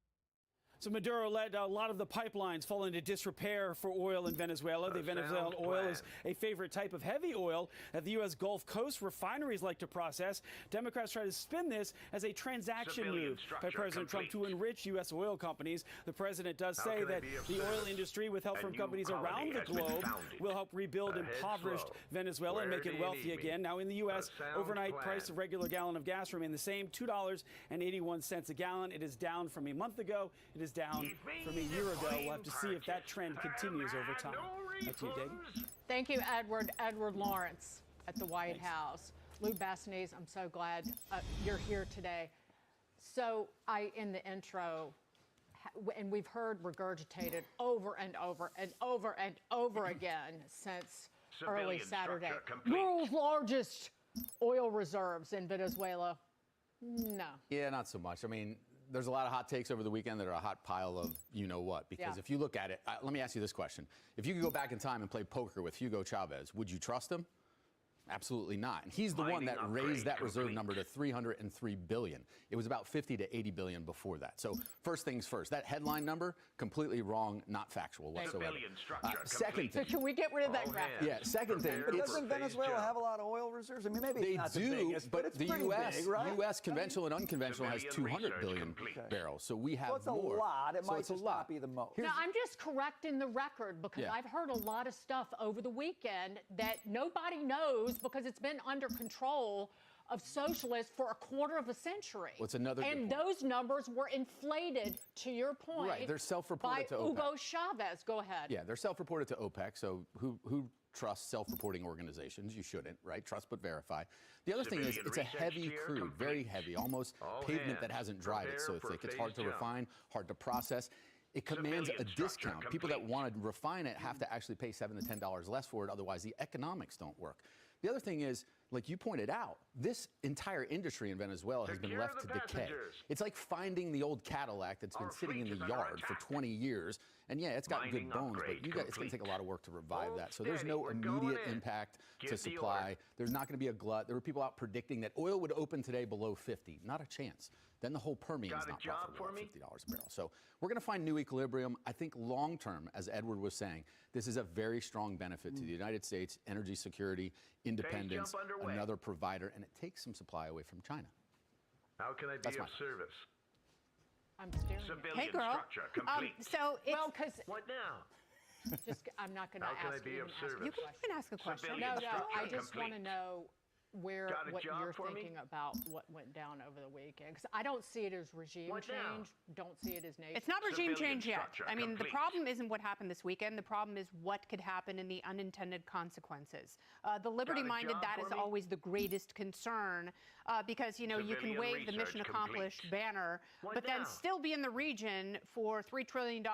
So Maduro let a lot of the pipelines fall into disrepair for oil in Venezuela. The Venezuelan oil is a favorite type of heavy oil that the U.S. Gulf Coast refineries like to process. Democrats try to spin this as a transaction move by President Trump to enrich U.S. oil companies. The president does say that the oil industry, with help from companies around the globe, will help rebuild impoverished Venezuela and make it wealthy again. Now, in the U.S., overnight price of regular gallon of gas remain the same, $2.81 a gallon. It is down from a month ago. It is down from a year ago. We'll have to see if that trend continues over time. Back to you, Dagan. Thank you, Edward. Edward Lawrence at the White House. Lou Bassanese, I'm so glad you're here today. So in the intro, and we've heard regurgitated over and over and over and over again since early Saturday, world's largest oil reserves in Venezuela. No. Yeah, not so much. I mean, there's a lot of hot takes over the weekend that are a hot pile of you-know-what. Because if you look at it, let me ask you this question. If you could go back in time and play poker with Hugo Chavez, would you trust him? Absolutely not. And he's the one that raised that reserve number to $303 billion. It was about $50 to $80 billion before that. So first things first, that headline number, completely wrong, not factual whatsoever. Second thing. Can we get rid of that graphic? Yeah, second thing. But doesn't Venezuela have a lot of oil reserves? I mean, maybe it's not the biggest, but it's the pretty U.S. big, right? U.S. conventional and unconventional has 200 billion barrels. So we have it's more. a lot. It so might it's just a lot. not be the most. Now, I'm just correcting the record because I've heard a lot of stuff over the weekend that nobody knows because it's been under control of socialists for a quarter of a century. What's another and those numbers were inflated, to your point, right, they're self-reported by to OPEC. Hugo Chavez. Go ahead. Yeah, they're self-reported to OPEC, so who trusts self-reporting organizations? You shouldn't, right? Trust but verify. The other thing is it's a heavy crude, very heavy, almost pavement that hasn't dried it so thick. It's hard to refine, hard to process. It commands a discount. People that want to refine it have to actually pay $7 to $10 less for it, otherwise the economics don't work. The other thing is, like you pointed out, this entire industry in Venezuela has been left to decay. It's like finding the old Cadillac that's been sitting in the yard for 20 years. And yeah, it's got good bones, but it's going to take a lot of work to revive that. So there's no immediate impact to supply. There's not going to be a glut. There were people out predicting that oil would open today below 50. Not a chance. Then the whole Permian's not profitable at $50 a barrel. So we're going to find new equilibrium. I think long term, as Edward was saying, this is a very strong benefit to the United States, energy security, independence, another provider, and it takes some supply away from China. How can I be of service? I'm staring. Civilian structure complete. Because what now? Just, I'm not going to ask. How can I be of service? You can ask a question. No, I just want to know what you're thinking about what went down over the weekend, because I don't see it as regime change, don't see it as nation. It's not regime change yet. I mean, the problem isn't what happened this weekend. The problem is what could happen in the unintended consequences. The liberty-minded, that is always the greatest concern, because, you know, you can wave the mission accomplished banner, but then still be in the region for $3 trillion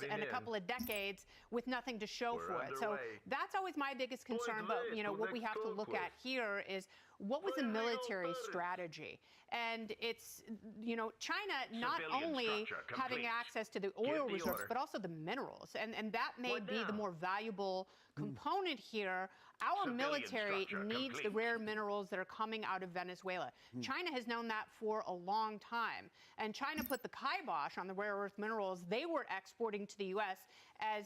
and a couple of decades with nothing to show for it. So that's always my biggest concern. But, you know, what we have to look at here is is, what was the military strategy? And it's, China not only having access to the oil reserves, but also the minerals. And that may be the more valuable component here. Our military needs the rare minerals that are coming out of Venezuela. China has known that for a long time. And China put the kibosh on the rare earth minerals they were exporting to the U.S. as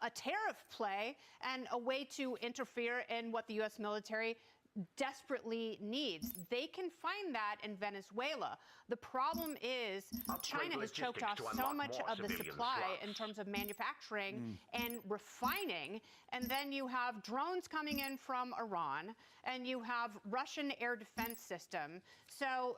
a tariff play and a way to interfere in what the U.S. military desperately needs. They can find that in Venezuela. The problem is China has choked off so much of the supply in terms of manufacturing and refining, and then you have drones coming in from Iran, and you have Russian air defense system. So,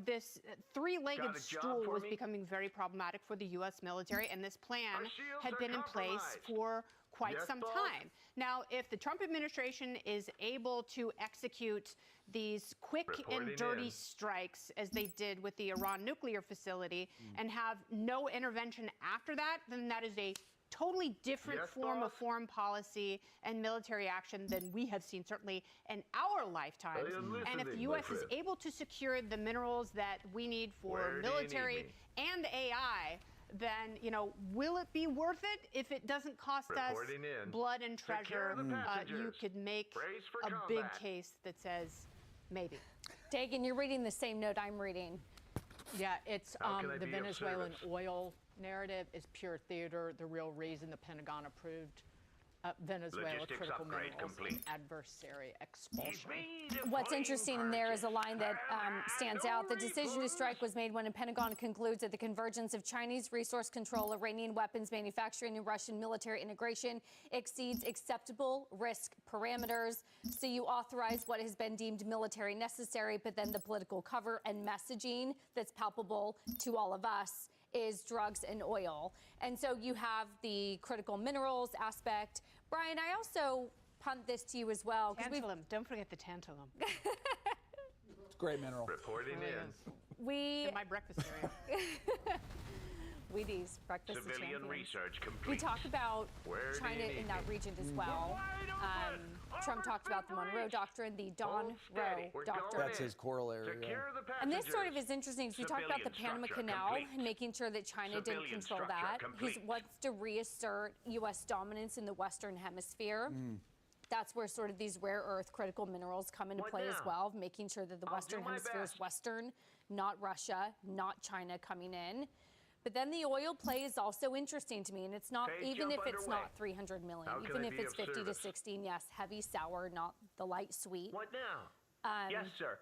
this three-legged stool was becoming very problematic for the U.S. military, and this plan had been in place for quite some time. Now, if the Trump administration is able to execute these quick and dirty strikes, as they did with the Iran nuclear facility, and have no intervention after that, then that is a totally different form of foreign policy and military action than we have seen, certainly in our lifetimes. And if the U.S. is able to secure the minerals that we need for military and AI, then, will it be worth it if it doesn't cost us blood and treasure? You could make a big case that says maybe. Dagan, you're reading the same note I'm reading. Yeah, it's the Venezuelan oil narrative is pure theater. The real reason the Pentagon approved Venezuela critical minerals and adversary expulsion. What's interesting in there is a line that stands out. The decision to strike was made when the Pentagon concludes that the convergence of Chinese resource control, Iranian weapons manufacturing, and Russian military integration exceeds acceptable risk parameters. So you authorize what has been deemed military necessary, but then the political cover and messaging that's palpable to all of us is drugs and oil. And so you have the critical minerals aspect. Brian, I also punt this to you as well. Tantalum. Don't forget the tantalum. It's a great mineral. Reporting in. We in my breakfast area. Wheaties, breakfast of Civilian champions. research complete. We talked about Where China in that region as well. Trump talked about the Monroe Doctrine, the Don Roe Doctrine. That's his corollary. And this sort of is interesting because we talked about the Panama Canal and making sure that China didn't control that. He wants to reassert U.S. dominance in the Western Hemisphere. That's where sort of these rare earth critical minerals come into play as well, making sure that the Western Hemisphere is Western, not Russia, not China coming in. But then the oil play is also interesting to me, and it's not, even if it's not 300 million, even if it's 50 to 16, yes, heavy sour, not the light sweet. What now? Yes, sir.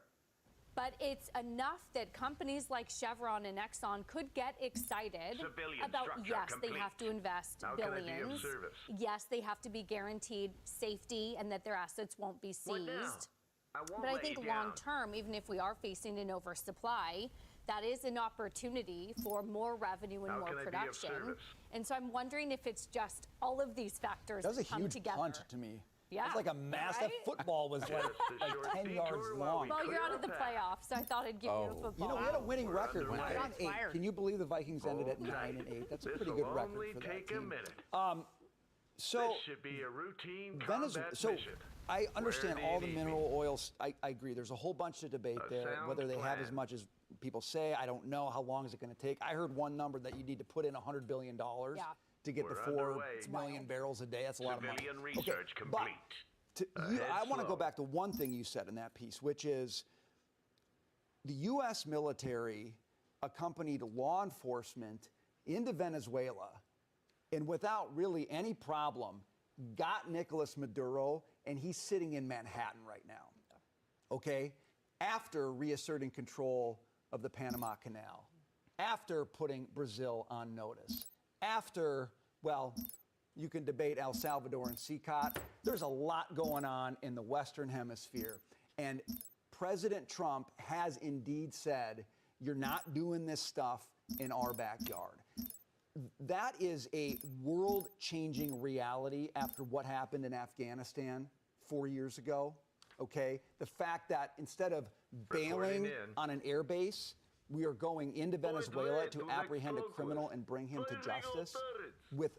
But it's enough that companies like Chevron and Exxon could get excited about, yes, they have to invest billions. Yes, they have to be guaranteed safety and that their assets won't be seized. But I think long term, even if we are facing an oversupply, that is an opportunity for more revenue and more production. And so I'm wondering if it's just all of these factors that was come together. That was a huge punt to me. Yeah. It's like a massive football was like 10 yards long. Well, you're out of the playoffs, so I thought I'd give you a football. You know, we had a winning record. 9-8. Can you believe the Vikings ended at 9-8? That's a pretty good record for that team. So this should be a routine combat mission. I understand all the mineral oils. I agree. There's a whole bunch of debate there. Whether they have as much as people say, I don't know. How long is it going to take? I heard one number that you need to put in $100 billion to get the 4 million barrels a day. That's a lot of money. Research complete. I want to go back to one thing you said in that piece, which is the U.S. military accompanied law enforcement into Venezuela and without really any problem got Nicolas Maduro, and he's sitting in Manhattan right now, okay? After reasserting control of the Panama Canal, after putting Brazil on notice, after, well, you can debate El Salvador and CICOT. There's a lot going on in the Western Hemisphere. And President Trump has indeed said, you're not doing this stuff in our backyard. That is a world-changing reality after what happened in Afghanistan 4 years ago, okay? The fact that instead of bailing on an air base, we are going into Venezuela to apprehend a criminal and bring him to justice with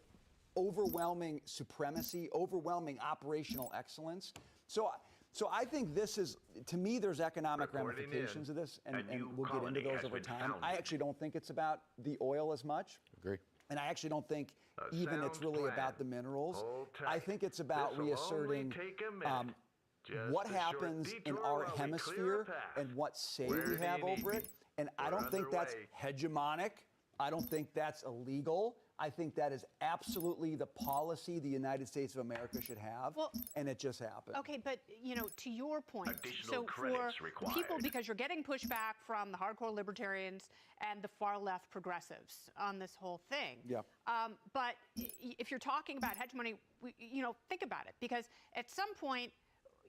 overwhelming supremacy, overwhelming operational excellence. So So I think this is, to me, there's economic ramifications of this, and we'll get into those over time. I actually don't think it's about the oil as much. Agree. And I actually don't think even it's really about the minerals. I think it's about reasserting what happens in our hemisphere and what say we have over it. And I don't think that's hegemonic. I don't think that's illegal. I think that is absolutely the policy the United States of America should have, and it just happened. Okay, but, to your point, so for people, because you're getting pushback from the hardcore libertarians and the far left progressives on this whole thing. Yeah. But if you're talking about hegemony, think about it, because at some point,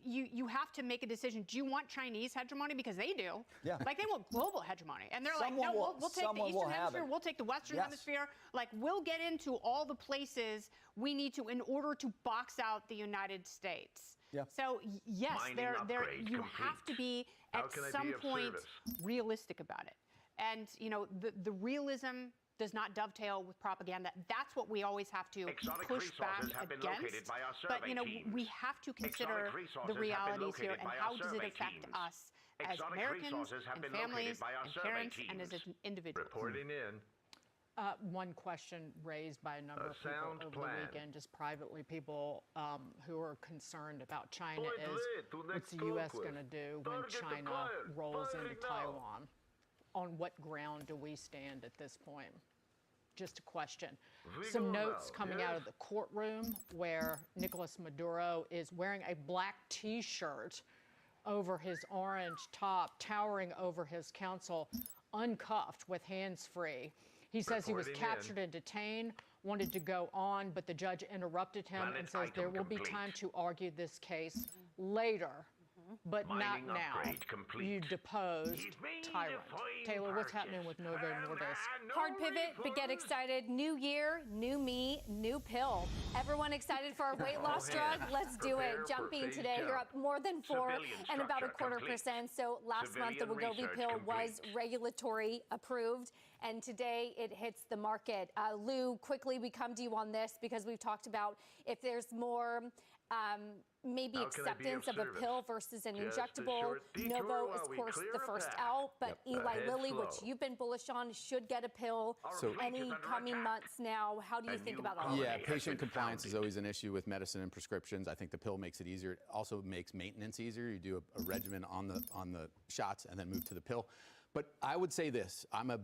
you have to make a decision. Do you want Chinese hegemony? Because they do. Yeah. Like, they want global hegemony. And they're like, no, we'll take the Eastern Hemisphere, we'll take the Western Hemisphere. Like, we'll get into all the places we need to in order to box out the United States. Yeah. So, yes, you have to be, at some point, realistic about it. And, the realism does not dovetail with propaganda. That's what we always have to push back against. But, we have to consider the realities here and how does it affect us as Americans and families and parents and as individuals. Reporting in. One question raised by a number of people over the weekend, just privately, people who are concerned about China is, what's the U.S. going to do when China rolls into Taiwan? On what ground do we stand at this point? Just a question. Some notes coming out of the courtroom where Nicolas Maduro is wearing a black T-shirt over his orange top, towering over his counsel, uncuffed with hands free. He says he was captured and detained, wanted to go on, but the judge interrupted him and says there will be time to argue this case later. But not now. You deposed tyrant. Taylor, what's happening with Novo Nordisk? Hard pivot, but get excited. New year, new me, new pill. Everyone excited for our weight loss drug? Let's do it. Jumping today, you're up more than 4 and about 0.25%. So last month, the Wegovy pill was regulatory approved, and today it hits the market. Lou, quickly, we come to you on this because we've talked about if there's more maybe acceptance of a pill versus an injectable. Novo is, of course, the first out, but Eli Lilly, which you've been bullish on, should get a pill any coming months now. How do you think about all Yeah, that? patient compliance is always an issue with medicine and prescriptions. I think the pill makes it easier. It also makes maintenance easier. You do a regimen on the shots and then move to the pill. But I would say this, I'm a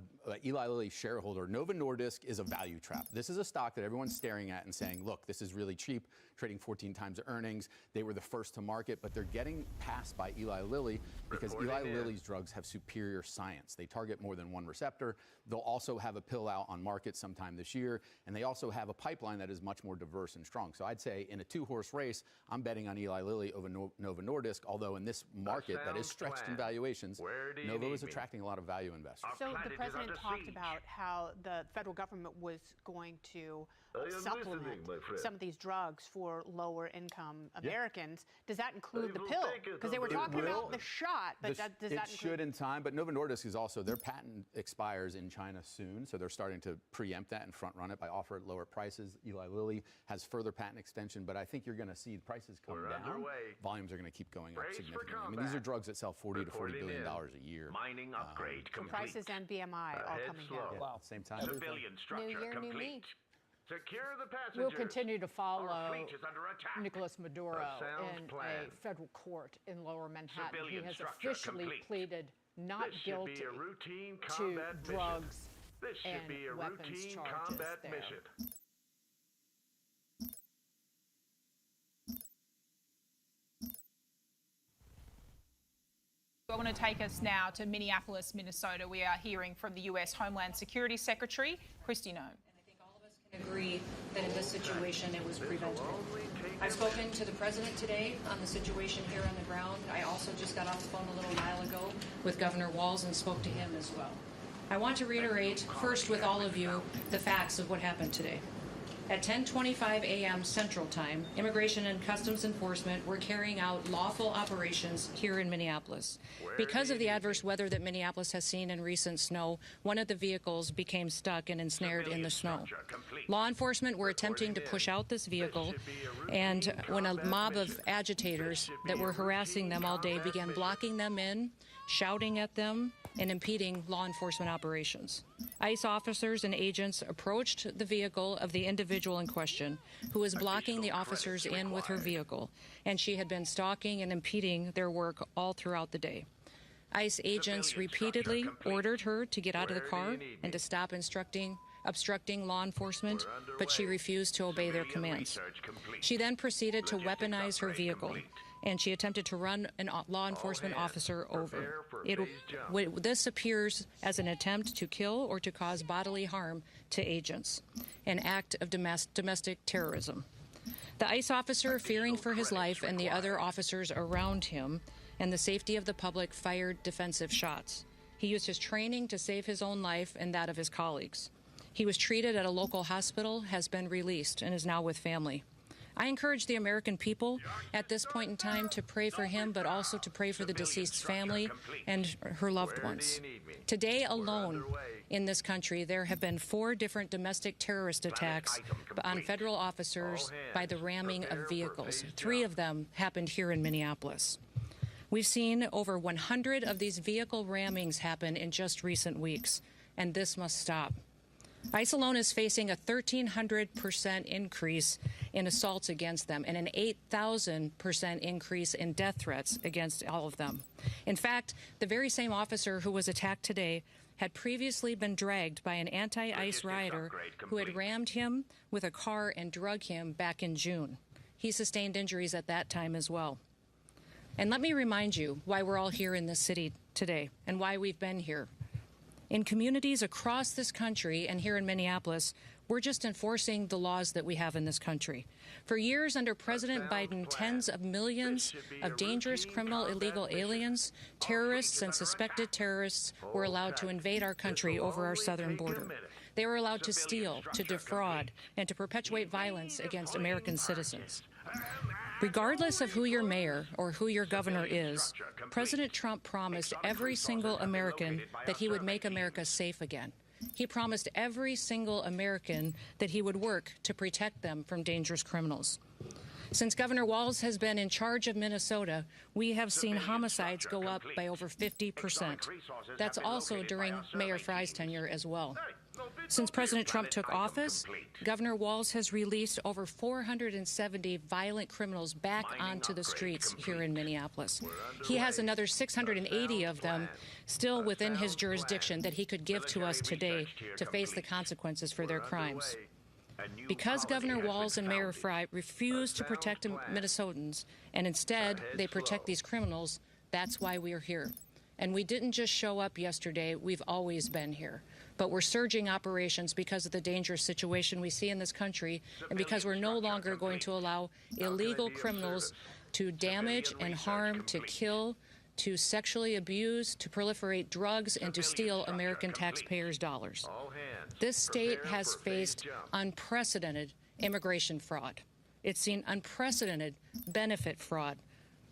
Eli Lilly shareholder. Novo Nordisk is a value trap. This is a stock that everyone's staring at and saying, look, this is really cheap, trading 14 times the earnings. They were the first to market, but they're getting passed by Eli Lilly because Eli Lilly's drugs have superior science. They target more than one receptor. They'll also have a pill out on market sometime this year, and they also have a pipeline that is much more diverse and strong. So I'd say in a two-horse race, I'm betting on Eli Lilly over Novo Nordisk, although in this market that is stretched in valuations, Novo is attracting a lot of value investors. So the president talked about how the federal government was going to supplement some of these drugs for lower income Americans. Does that include the pill? Because they were talking about the shot, but does that include? It should in time, but Novo Nordisk is also, their patent expires in China soon, so they're starting to preempt that and front run it by offering lower prices. Eli Lilly has further patent extension, but I think you're going to see prices come down. Volumes are going to keep going up significantly. I mean, these are drugs that sell $40 to $40 billion a year. Mining upgrade complete. Prices and BMI all coming down. Yeah, at the same time. Civilian structure New year, complete. new me. Secure the passengers. We'll continue to follow Our fleet is under attack. Nicolas Maduro in a federal court in Lower Manhattan. He has officially pleaded not guilty to drugs and weapons charges there. I want to take us now to Minneapolis, Minnesota. We are hearing from the U.S. Homeland Security Secretary, Kristi Noem. Agree that in this situation it was preventable. I've spoken to the president today on the situation here on the ground. I also just got off the phone a little while ago with Governor Walz and spoke to him as well. I want to reiterate first with all of you the facts of what happened today. At 10:25 a.m. Central Time, Immigration and Customs Enforcement were carrying out lawful operations here in Minneapolis. Because of the adverse weather that Minneapolis has seen in recent snow, one of the vehicles became stuck and ensnared in the snow. Law enforcement were attempting to push out this vehicle, and when a mob of agitators that were harassing them all day began blocking them in, shouting at them, and impeding law enforcement operations. ICE officers and agents approached the vehicle of the individual in question, who was blocking the officers in with her vehicle, and she had been stalking and impeding their work all throughout the day. ICE agents repeatedly ordered her to get out of the car and to stop obstructing law enforcement, but she refused to obey their commands. She then proceeded to weaponize her vehicle, and she attempted to run a law enforcement officer over. This appears as an attempt to kill or to cause bodily harm to agents, an act of domestic terrorism. The ICE officer, fearing for his life and the other officers around him and the safety of the public, fired defensive shots. He used his training to save his own life and that of his colleagues. He was treated at a local hospital, has been released, and is now with family. I encourage the American people at this point in time to pray for him, but also to pray for the deceased's family and her loved ones. Today alone in this country, there have been 4 different domestic terrorist attacks on federal officers by the ramming of vehicles. 3 of them happened here in Minneapolis. We've seen over 100 of these vehicle rammings happen in just recent weeks, and this must stop. ICE alone is facing a 1,300% increase in assaults against them and an 8,000% increase in death threats against all of them. In fact, the very same officer who was attacked today had previously been dragged by an anti-ICE rioter who had rammed him with a car and drug him back in June. He sustained injuries at that time as well. And let me remind you why we're all here in this city today and why we've been here. In communities across this country and here in Minneapolis, we're just enforcing the laws that we have in this country. For years under President Biden, tens of millions of dangerous criminal illegal aliens, terrorists, and suspected terrorists were allowed to invade our country over our southern border. They were allowed to steal, to defraud, and to perpetuate violence against American citizens. Regardless of who your mayor or who your governor is, President Trump promised every single American that he would make America safe again. He promised every single American that he would work to protect them from dangerous criminals. Since Governor Walz has been in charge of Minnesota, we have seen homicides go up by over 50%. That's also during Mayor Frye's tenure as well. Since President Trump took office, Governor Walz has released over 470 violent criminals back onto the streets here in Minneapolis. He has another 680 of them still within his jurisdiction that he could give to us today to face the consequences for their crimes. Because Governor Walz and Mayor Frye refuse to protect Minnesotans, and instead they protect these criminals, that's why we're here. And we didn't just show up yesterday, we've always been here. But we're surging operations because of the dangerous situation we see in this country, and because we're no longer going to allow illegal criminals to damage and harm, to kill, to sexually abuse, to proliferate drugs, and to steal American taxpayers' dollars. This state has faced unprecedented immigration fraud. It's seen unprecedented benefit fraud.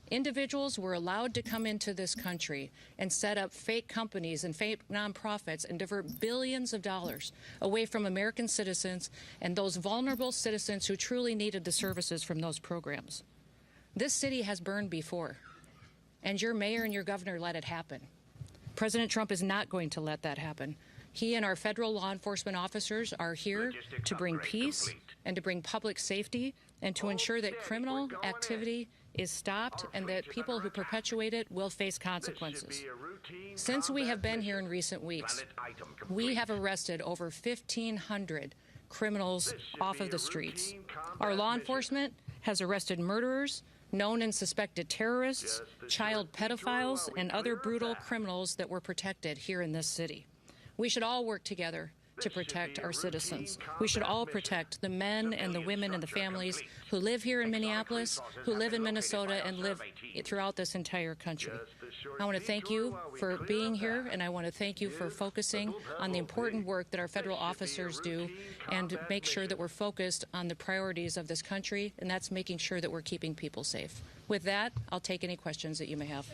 Individuals were allowed to come into this country and set up fake companies and fake nonprofits and divert billions of dollars away from American citizens and those vulnerable citizens who truly needed the services from those programs. This city has burned before, and your mayor and your governor let it happen. President Trump is not going to let that happen. He and our federal law enforcement officers are here to bring peace and to bring public safety and to ensure that criminal activity is stopped and that people who perpetuate it will face consequences. Since we have been here in recent weeks, we have arrested over 1,500 criminals off of the streets. Our law enforcement has arrested murderers, known and suspected terrorists, child pedophiles, and other brutal criminals that were protected here in this city. We should all work together to protect our citizens. We should all protect the men and the women and the families who live here in Minneapolis, who live in Minnesota, and live throughout this entire country. I want to thank you for being here, and I want to thank you for focusing on the important work that our federal officers do and make sure that we're focused on the priorities of this country, and that's making sure that we're keeping people safe. With that, I'll take any questions that you may have.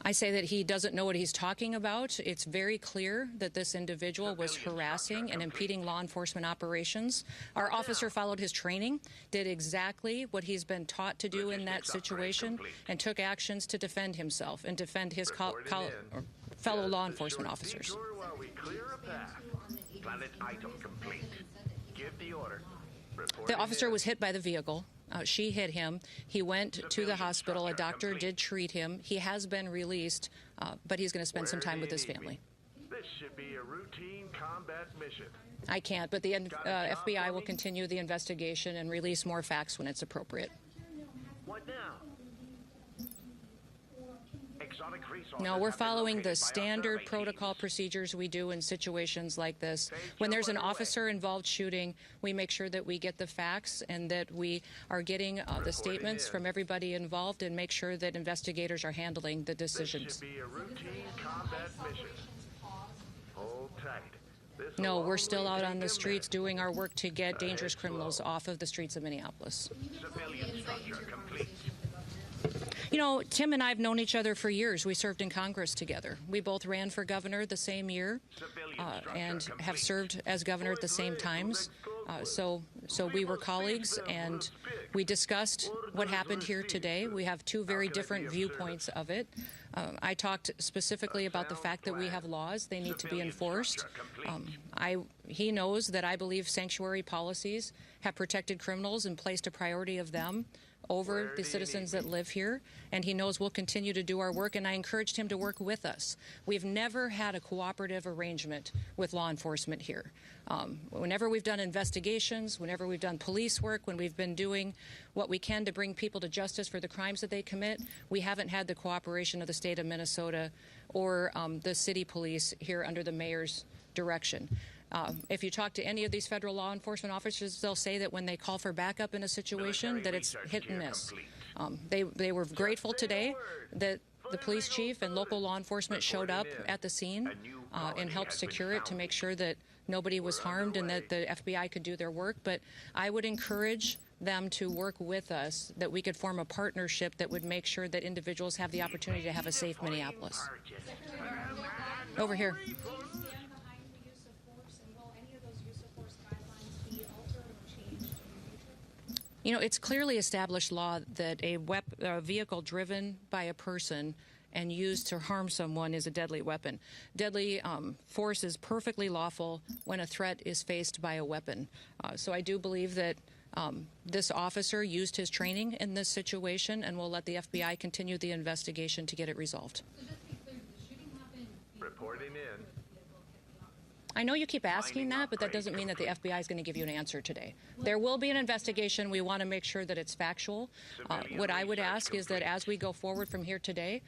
I say that he doesn't know what he's talking about. It's very clear that this individual was harassing and impeding law enforcement operations. Our officer followed his training, did exactly what he's been taught to do in that situation, and took actions to defend himself and defend his fellow law enforcement officers. The officer was hit by the vehicle. She hit him. He went to the hospital. A doctor did treat him. He has been released, but he's going to spend some time with his family. This should be a routine combat mission. I can't, but the FBI will continue the investigation and release more facts when it's appropriate. What now? No, we're following the standard protocol procedures we do in situations like this. When there's an officer-involved shooting, we make sure that we get the facts and that we are getting the statements from everybody involved and make sure that investigators are handling the decisions. This should be a routine combat mission. Hold tight. No, we're still out on the streets doing our work to get dangerous criminals off of the streets of Minneapolis. Civilian structure complete. You know, Tim and I have known each other for years. We served in Congress together. We both ran for governor the same year and have served as governor at the same times. So we were colleagues, and we discussed what happened here today. We have two very different viewpoints of it. I talked specifically about the fact that we have laws. They need to be enforced. He knows that I believe sanctuary policies have protected criminals and placed a priority of them over the citizens that live here, and he knows we'll continue to do our work, and I encouraged him to work with us. We've never had a cooperative arrangement with law enforcement here. Whenever we've done investigations, whenever we've done police work, when we've been doing what we can to bring people to justice for the crimes that they commit, we haven't had the cooperation of the state of Minnesota or the city police here under the mayor's direction. If you talk to any of these federal law enforcement officers, they'll say that when they call for backup in a situation, that it's hit and miss. They were grateful today that the police chief and local law enforcement showed up at the scene and helped secure it to make sure that nobody was harmed and that the FBI could do their work. But I would encourage them to work with us, that we could form a partnership that would make sure that individuals have the opportunity to have a safe Minneapolis. Over here. You know, it's clearly established law that a vehicle driven by a person and used to harm someone is a deadly weapon. Deadly force is perfectly lawful when a threat is faced by a weapon. So I do believe that this officer used his training in this situation, and we'll let the FBI continue the investigation to get it resolved. So just to be clear, the shooting happened. Reporting in. I know you keep asking that, but that doesn't mean that the FBI is going to give you an answer today. There will be an investigation. We want to make sure that it's factual. What I would ask is that as we go forward from here today,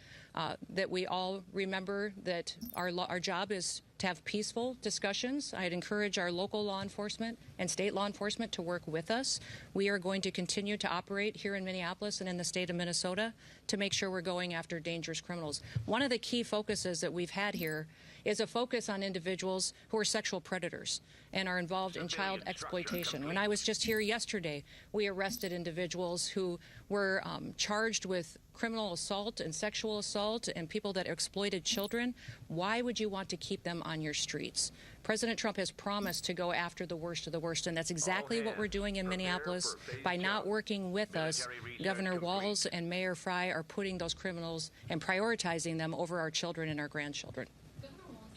that we all remember that our job is to have peaceful discussions. I'd encourage our local law enforcement and state law enforcement to work with us. We are going to continue to operate here in Minneapolis and in the state of Minnesota to make sure we're going after dangerous criminals. One of the key focuses that we've had here is a focus on individuals who are sexual predators and are involved in child exploitation. When I was just here yesterday, we arrested individuals who were charged with criminal assault and sexual assault and people that exploited children. Why would you want to keep them on your streets? President Trump has promised to go after the worst of the worst, and that's exactly what we're doing in Minneapolis. By not working with us, Governor Walz and Mayor Frey are putting those criminals and prioritizing them over our children and our grandchildren.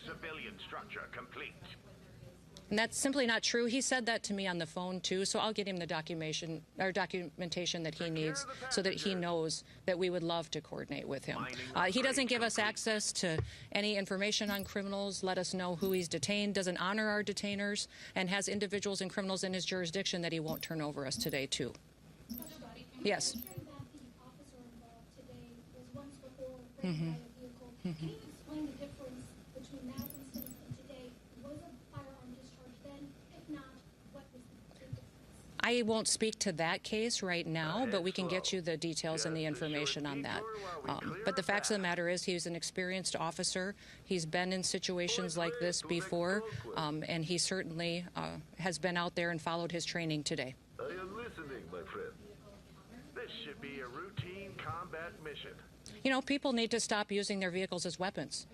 Civilian structure complete. And that's simply not true. He said that to me on the phone, too, so I'll get him the documentation that he needs so that he knows that we would love to coordinate with him. He doesn't give us access to any information on criminals, let us know who he's detained, doesn't honor our detainers, and has individuals and criminals in his jurisdiction that he won't turn over us today, too. Yes. Mm-hmm. I won't speak to that case right now, but we can get you the details and the information on that. But the facts of the matter is he's an experienced officer. He's been in situations like this before, and he certainly has been out there and followed his training today. I am listening, my friend. This should be a routine combat mission. You know, people need to stop using their vehicles as weapons.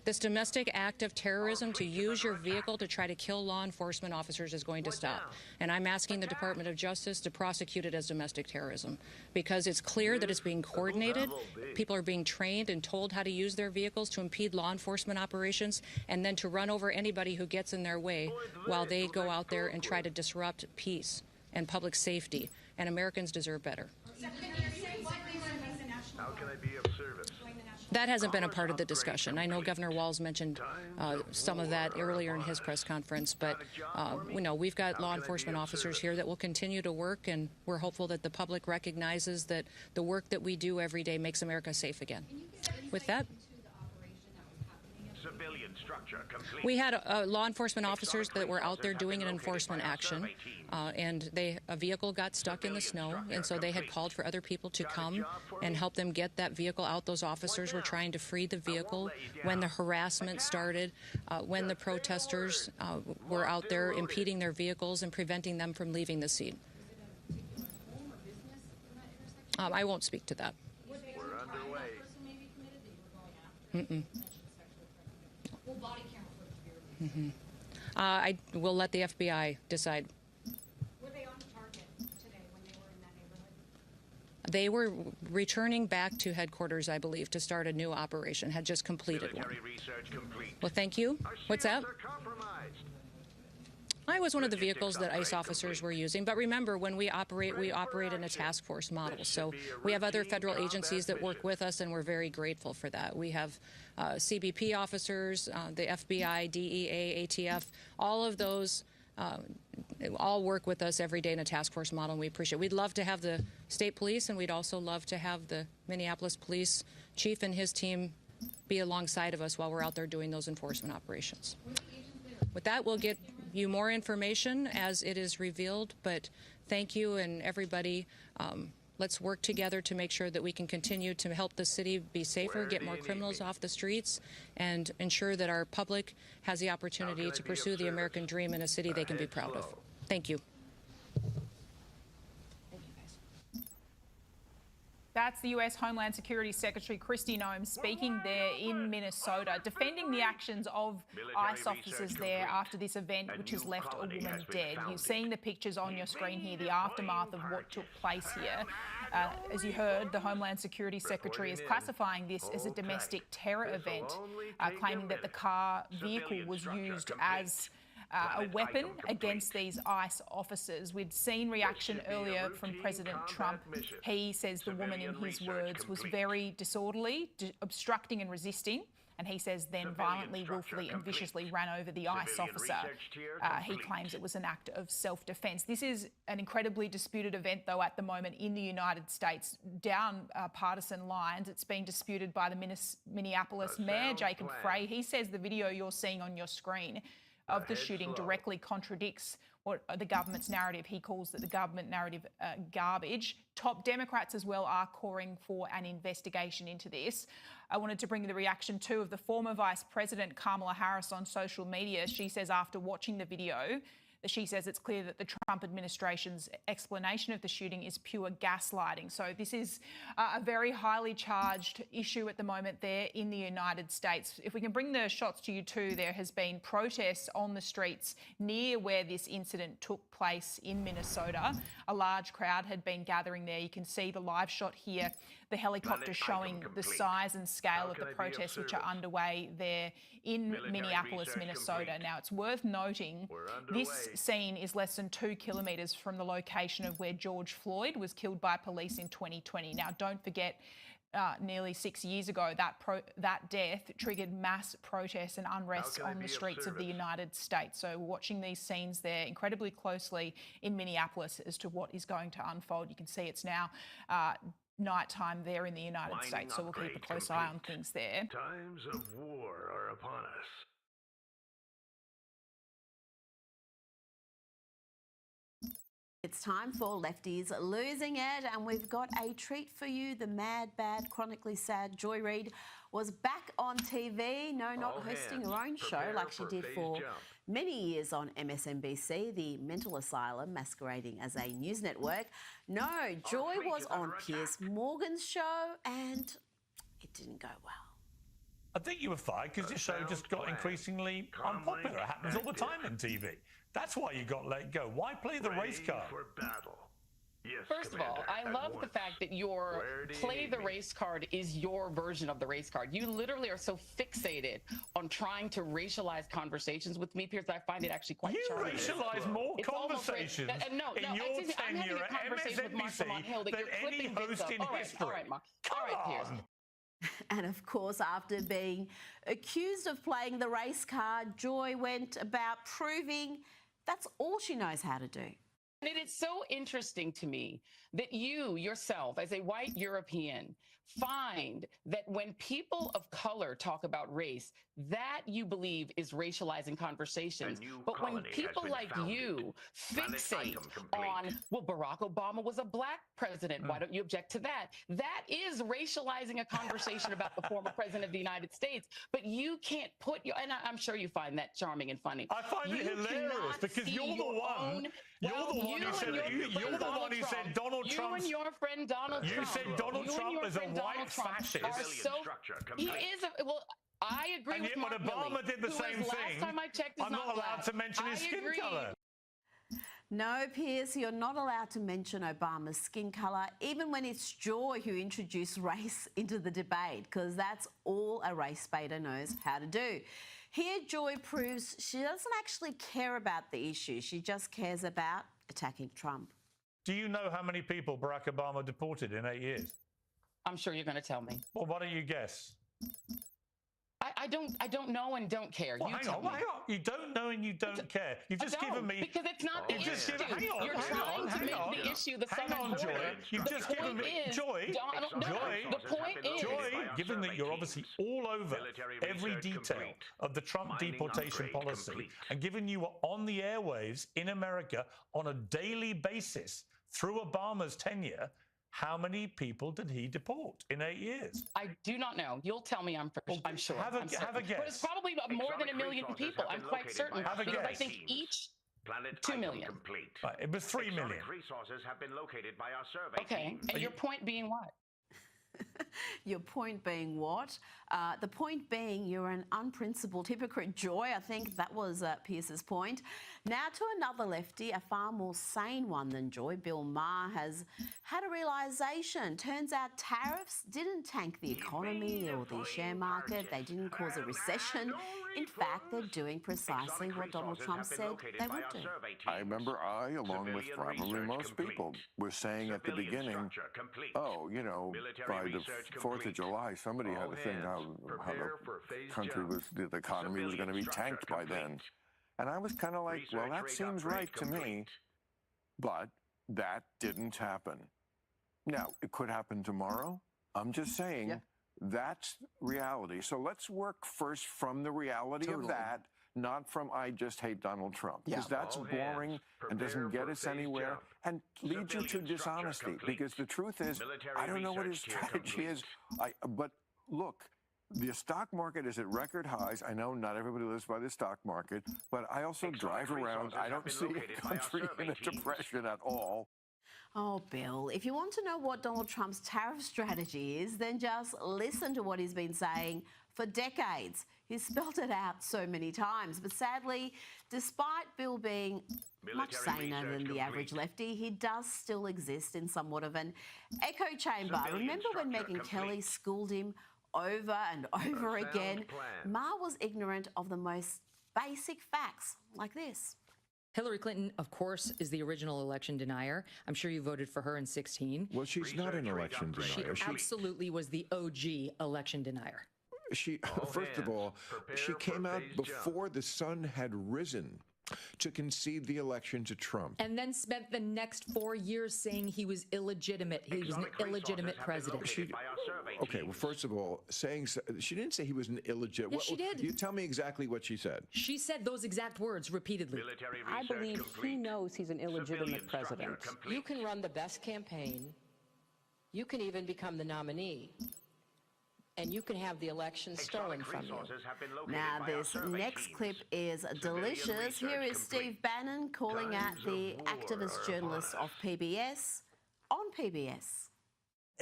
This domestic act of terrorism to use your vehicle to try to kill law enforcement officers is going to stop. And I'm asking the Department of Justice to prosecute it as domestic terrorism because it's clear that it's being coordinated. People are being trained and told how to use their vehicles to impede law enforcement operations and then to run over anybody who gets in their way while they go out there and try to disrupt peace and public safety. And Americans deserve better. How can I be of service? That hasn't been a part of the discussion. I know Governor Walz mentioned some of that earlier in his press conference, but we've got law enforcement officers here that will continue to work, and we're hopeful that the public recognizes that the work that we do every day makes America safe again. With that, Civilian structure complete. we had law enforcement officers that were out there doing an enforcement action, and a vehicle got stuck in the snow, and so they had called for other people to come and help them get that vehicle out. Those officers were trying to free the vehicle when the harassment started, when the protesters were out there impeding their vehicles and preventing them from leaving the scene. I won't speak to that. We're underway. Mm-mm. I will let the FBI decide. Were they on target today when they were in that neighborhood? They were returning back to headquarters, I believe, to start a new operation, had just completed one. Well, thank you. What's that? I was one of the vehicles that ICE officers were using, but remember, when we operate in a task force model. So we have other federal agencies that work with us, and we're very grateful for that. We have CBP officers, the FBI, DEA, ATF, all of those all work with us every day in a task force model, and we appreciate it. We'd love to have the state police, and we'd also love to have the Minneapolis police chief and his team be alongside of us while we're out there doing those enforcement operations. With that, we'll get you more information as it is revealed, but thank you and everybody. Let's work together to make sure that we can continue to help the city be safer, get more criminals off the streets, and ensure that our public has the opportunity to pursue the American dream in a city they can be proud of. Thank you. That's the US Homeland Security Secretary Kristi Noem speaking there in Minnesota, defending the actions of ICE officers there after this event, which has left a woman dead. You're seeing the pictures on your screen here, the aftermath of what took place here. As you heard, the Homeland Security Secretary is classifying this as a domestic terror event, claiming that the vehicle was used as a weapon against these ICE officers. We'd seen reaction earlier from President Trump. He says the woman, in his words, was very disorderly, obstructing and resisting. And he says then violently, willfully and viciously ran over the ICE officer. He claims it was an act of self-defense. This is an incredibly disputed event, though, at the moment in the United States, down partisan lines. It's being disputed by the Minneapolis Mayor, Jacob Frey. He says the video you're seeing on your screen of the shooting directly contradicts what the government's narrative. He calls it the government narrative garbage. Top Democrats as well are calling for an investigation into this. I wanted to bring the reaction too of the former Vice President Kamala Harris on social media. She says after watching the video, she says it's clear that the Trump administration's explanation of the shooting is pure gaslighting. So this is a very highly charged issue at the moment there in the United States. If we can bring the shots to you too, there has been protests on the streets near where this incident took place in Minnesota. A large crowd had been gathering there. You can see the live shot here, the helicopter showing the size and scale of the protests which are underway there in Minneapolis, Minnesota. Now, it's worth noting this scene is less than 2 kilometres from the location of where George Floyd was killed by police in 2020. Now, don't forget, nearly 6 years ago, that death triggered mass protests and unrest on the streets of the United States. So we're watching these scenes there incredibly closely in Minneapolis as to what is going to unfold. You can see it's now nighttime there in the United States, so we'll keep a close eye on things there. Times of war are upon us. It's time for Lefties Losing It, and we've got a treat for you. The mad, bad, chronically sad Joy Reid was back on TV. No, not hosting her own show like she did for many years on MSNBC, the mental asylum masquerading as a news network. No, Joy was on Piers Morgan's show, and it didn't go well. I think you were fired because your show just got increasingly unpopular. It happens all the time in TV. That's why you got let go. Why play the race card? First of all, I love the fact that your play the race card is your version of the race card. You literally are so fixated on trying to racialize conversations with me, Piers, that I find it actually quite charming. You racialize more conversations in your tenure at MSNBC than any host in history. All right, Mark. All right, Piers. And of course, after being accused of playing the race card, Joy went about proving that's all she knows how to do. And it is so interesting to me that you yourself, as a white European, find that when people of color talk about race, that you believe is racializing conversations. But when people like you fixate on, well, Barack Obama was a black president, why don't you object to that? That is racializing a conversation about the former president of the United States. But you can't put your, and I'm sure you find that charming and funny. I find it hilarious because you're the one. You're the one who said Donald Trump. You and your friend Donald Trump. You said Donald Trump is a white fascist. He is well. I agree with Mark when Obama did the same thing, last time I checked, I'm not allowed to mention his skin color. No, Piers, you're not allowed to mention Obama's skin colour, even when it's Joy who introduced race into the debate, because that's all a race baiter knows how to do. Here, Joy proves she doesn't actually care about the issue. She just cares about attacking Trump. Do you know how many people Barack Obama deported in 8 years? I'm sure you're going to tell me. Well, why don't you guess? I don't know and don't care. Well, hang on. You don't know and you don't care. You've just given me... Because it's not the issue. You're trying to make the issue the southern border. Joy. You've just given me... Joy. The point is... Joy, given that you're obviously all over every detail of the Trump deportation policy and given you were on the airwaves in America on a daily basis through Obama's tenure, how many people did he deport in 8 years? I do not know. You'll tell me, I'm sure. Have a guess. But it's probably more than 1 million people. I'm quite certain. Have a guess. I think each 2 million. Right, it was 3 million. Resources have been located by our survey team. And your point being what? Your point being what? The point being you're an unprincipled hypocrite, Joy. I think that was Pierce's point. Now to another lefty, a far more sane one than Joy. Bill Maher has had a realisation. Turns out tariffs didn't tank the economy or the share market. They didn't cause a recession. In fact, they're doing precisely what Donald Trump said they would do. I remember along with probably most people, were saying at the beginning, oh, you know, by the 4th of July, somebody had a thing how the country was, the economy was going to be tanked by then. And I was kind of like, well, that seems right to me, but that didn't happen. Now, it could happen tomorrow. I'm just saying that's reality. So let's work first from the reality of that, not from I just hate Donald Trump. Because that's boring and doesn't get us anywhere and leads you to dishonesty. Because the truth is, I don't know what his strategy is. But look, the stock market is at record highs. I know not everybody lives by the stock market, but I also drive around. I don't see a country in a depression at all. Oh, Bill, if you want to know what Donald Trump's tariff strategy is, then just listen to what he's been saying for decades. He's spelled it out so many times. But sadly, despite Bill being much saner than the average lefty, he does still exist in somewhat of an echo chamber. Remember when Megyn Kelly schooled him over and over again? Maher was ignorant of the most basic facts like this. Hillary Clinton, of course, is the original election denier. I'm sure you voted for her in 2016. Well, she's not an election denier. She absolutely was the OG election denier. She, first of all, she came out before the sun had risen to concede the election to Trump. And then spent the next 4 years saying he was illegitimate. He was an illegitimate president. Okay, well, first of all, she didn't say he was an illegitimate. Yes, she did. You tell me exactly what she said. She said those exact words repeatedly. I believe he knows he's an illegitimate president. You can run the best campaign. You can even become the nominee. And you can have the election stolen from you. Now, this next clip is delicious. Here is Steve Bannon calling out the activist journalists of PBS on PBS.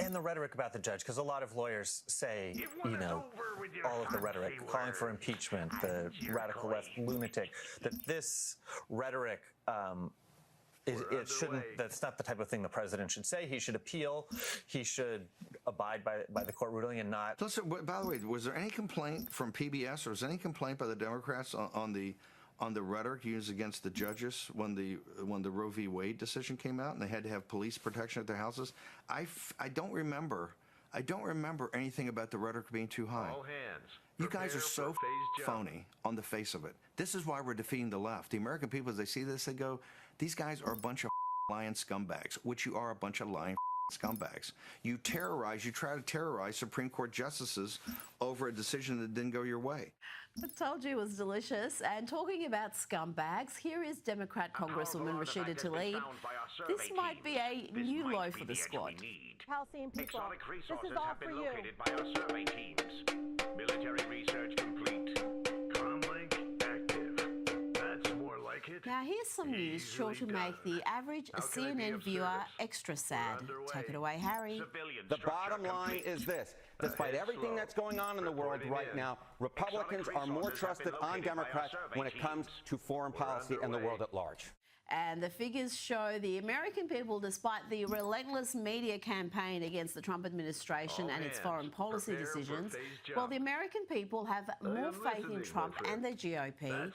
And the rhetoric about the judge, because a lot of lawyers say, you know, all of the rhetoric, calling for impeachment, the radical left lunatic, that this rhetoric that's not the type of thing the president should say. He should appeal. He should abide by the court ruling and not. Listen, by the way, was there any complaint from PBS or was there any complaint by the Democrats on the rhetoric used against the judges when the Roe v. Wade decision came out and they had to have police protection at their houses? I don't remember anything about the rhetoric being too high. All hands. You guys are so phony on the face of it. This is why we're defeating the left. The American people, as they see this, they go, these guys are a bunch of lying scumbags, which you are a bunch of lying scumbags. You try to terrorize Supreme Court justices over a decision that didn't go your way. I told you it was delicious. And talking about scumbags, here is Democrat Congresswoman Rashida Tlaib. This might be a new low for the squad. Halcyon people, this is all for you. By our survey teams. Military research complete. Comlink active. That's more like it. Now here's some news sure to make the average CNN viewer extra sad. Take it away, Harry. The bottom line is this. Despite everything that's going on in the world right now, Republicans are more trusted on Democrats when it comes to foreign policy and the world at large. And the figures show the American people, despite the relentless media campaign against the Trump administration and its foreign policy decisions, well, the American people have more faith in Trump and the GOP than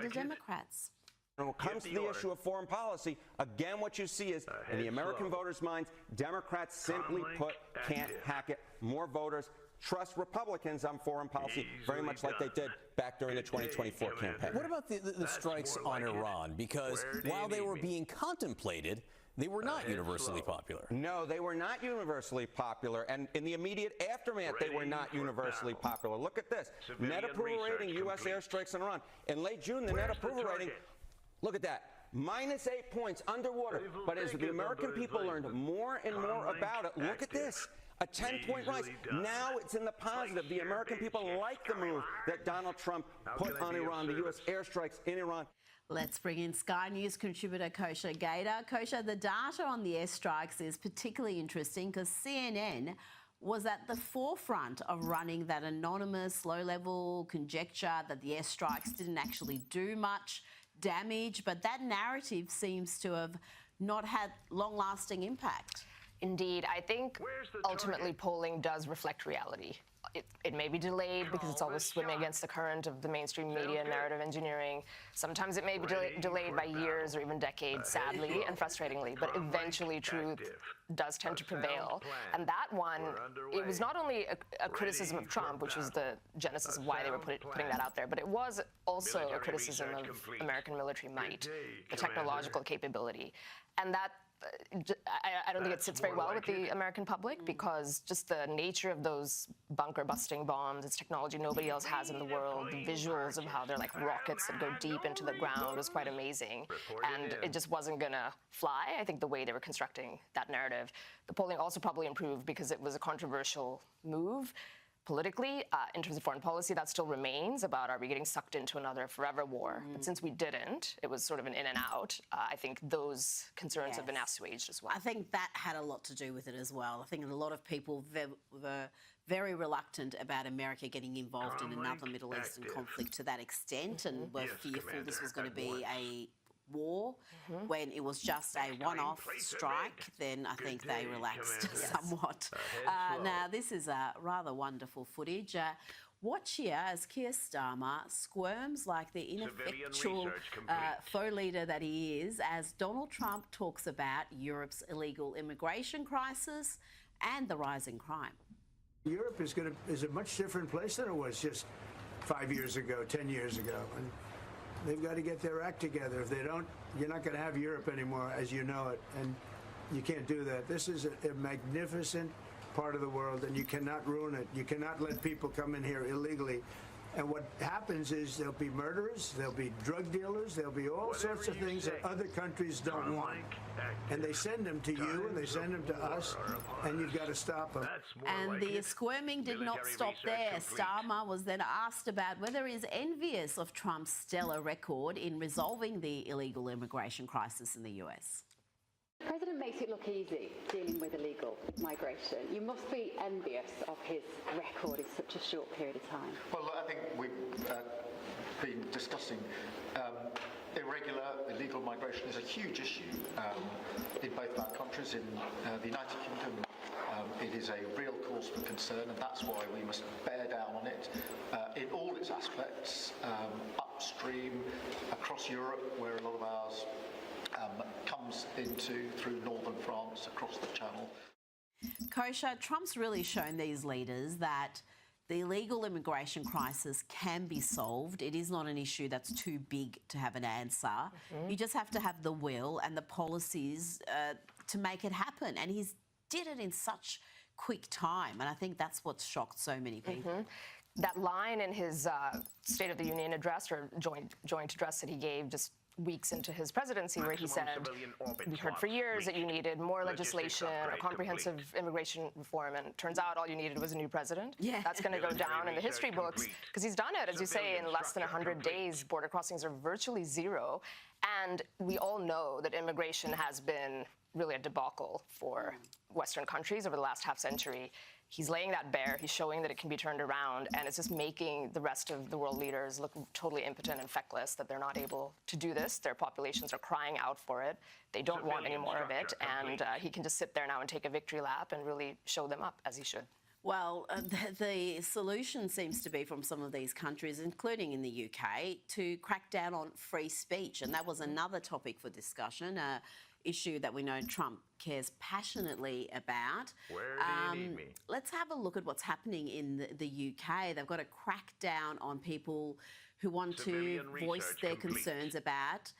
the Democrats. When it comes to the issue of foreign policy, again, what you see is, in the American voters' minds, Democrats simply put can't hack it. More voters trust Republicans on foreign policy, very much like they did back during the 2024 campaign. What about the strikes on Iran? Because while they were being contemplated, they were not universally popular. No, they were not universally popular. And in the immediate aftermath, they were not universally popular. Look at this. Net approval rating, U.S. airstrikes on Iran. In late June, the net approval rating, look at that. -8 points underwater. But as the American people learned more and more about it, look at this. A 10-point rise. Now it's in the positive. The American people like the move that Donald Trump put on Iran, the U.S. airstrikes in Iran. Let's bring in Sky News contributor Kosha Gator. Kosha, the data on the airstrikes is particularly interesting because CNN was at the forefront of running that anonymous, low-level conjecture that the airstrikes didn't actually do much damage, but that narrative seems to have not had long-lasting impact. Indeed. I think ultimately polling does reflect reality. It may be delayed because it's always swimming against the current of the mainstream media narrative engineering. Sometimes it may be delayed by years or even decades, sadly and frustratingly, but eventually truth does tend to prevail. And that one, it was not only a criticism of Trump, which was the genesis of why they were putting that out there, but it was also a criticism of American military might, the technological capability. And that I don't think it sits very well with the American public because just the nature of those bunker-busting bombs, it's technology nobody else has in the world. The visuals of how they're like rockets that go deep into the ground was quite amazing. And it just wasn't going to fly, I think, the way they were constructing that narrative. The polling also probably improved because it was a controversial move. Politically, in terms of foreign policy, that still remains about are we getting sucked into another forever war? But since we didn't, it was sort of an in and out. I think those concerns have been assuaged as well. I think that had a lot to do with it as well. I think a lot of people were very reluctant about America getting involved in another Middle Eastern conflict to that extent and were fearful this was going to be a war. When it was just a one-off strike, then I think they relaxed somewhat. Now, this is rather wonderful footage. Watch here as Keir Starmer squirms like the ineffectual faux leader that he is as Donald Trump talks about Europe's illegal immigration crisis and the rising crime. Europe is a much different place than it was just 5 years ago, 10 years ago. And They've got to get their act together. If they don't, you're not going to have Europe anymore as you know it. And you can't do that. This is a magnificent part of the world, and you cannot ruin it. You cannot let people come in here illegally. And what happens is there'll be murderers, there'll be drug dealers, there'll be all sorts of things that other countries don't want. And they send them to you, and they send them to us, and you've got to stop them. And the squirming did not stop there. Starmer was then asked about whether he's envious of Trump's stellar record in resolving the illegal immigration crisis in the US. The president makes it look easy dealing with illegal migration. You must be envious of his record in such a short period of time. Well, I think we've been discussing irregular, illegal migration is a huge issue in both our countries. In the United Kingdom, it is a real cause for concern, and that's why we must bear down on it in all its aspects, upstream, across Europe, where a lot of ours comes through northern France, across the Channel. Kosha, Trump's really shown these leaders that the illegal immigration crisis can be solved. It is not an issue that's too big to have an answer. You just have to have the will and the policies to make it happen. And he's did it in such quick time. And I think that's what's shocked so many people. That line in his State of the Union address, or joint address that he gave just weeks into his presidency, where he said, we heard for years that you needed more legislation, a comprehensive immigration reform, and it turns out all you needed was a new president. Yeah. That's going to go down in the history books, because he's done it, as you say, in less than 100 days. Border crossings are virtually zero, and we all know that immigration has been really a debacle for Western countries over the last half century. He's laying that bare. He's showing that it can be turned around, and it's just making the rest of the world leaders look totally impotent and feckless, that they're not able to do this. Their populations are crying out for it. They don't want any more of it, and he can just sit there now and take a victory lap and really show them up, as he should. Well, the solution seems to be from some of these countries, including in the UK, to crack down on free speech. And that was another topic for discussion, an issue that we know Trump cares passionately about. Where do you need me? Let's have a look at what's happening in the UK. They've got to crack down on people who want to voice their concerns about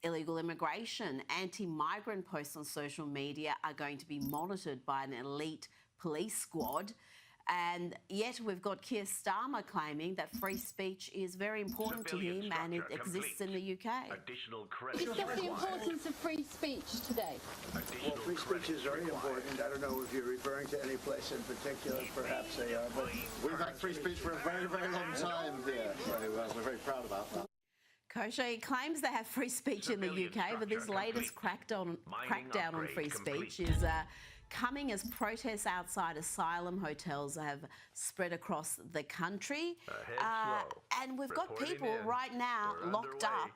illegal immigration. Anti-migrant posts on social media are going to be monitored by an elite police squad. And yet we've got Keir Starmer claiming that free speech is very important to him and it exists in the UK. Additional credit. Discuss the importance of free speech today. Well, free speech is very important. I don't know if you're referring to any place in particular. Perhaps they are, but We've had free speech for a very, very long time here, so we're very proud about that. Kosha claims they have free speech in the UK, but this latest crackdown on free speech is coming as protests outside asylum hotels have spread across the country. And we've got people right now locked up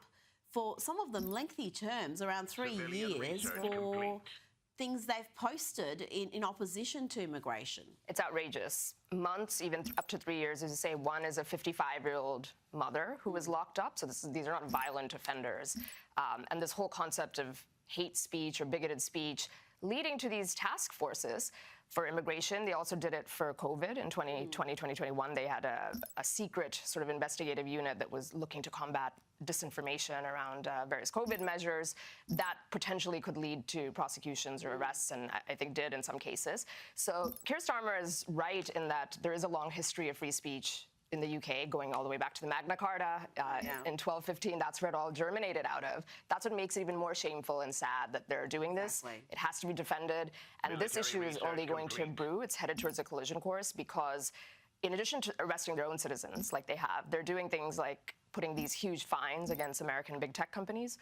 for, some of them, lengthy terms, around 3 years, for things they've posted in opposition to immigration. It's outrageous. Months, even up to 3 years, as you say. One is a 55-year-old mother who was locked up. So these are not violent offenders. And this whole concept of hate speech or bigoted speech leading to these task forces for immigration. They also did it for COVID in 2020, 2021. They had a secret sort of investigative unit that was looking to combat disinformation around various COVID measures that potentially could lead to prosecutions or arrests, and I think did in some cases. So Keir Starmer is right in that there is a long history of free speech in the UK, going all the way back to the Magna Carta in 1215. That's where it all germinated out of. That's what makes it even more shameful and sad that they're doing this. It has to be defended. And this issue is only going to brew. It's headed towards a collision course, because in addition to arresting their own citizens like they have, they're doing things like putting these huge fines against American big tech companies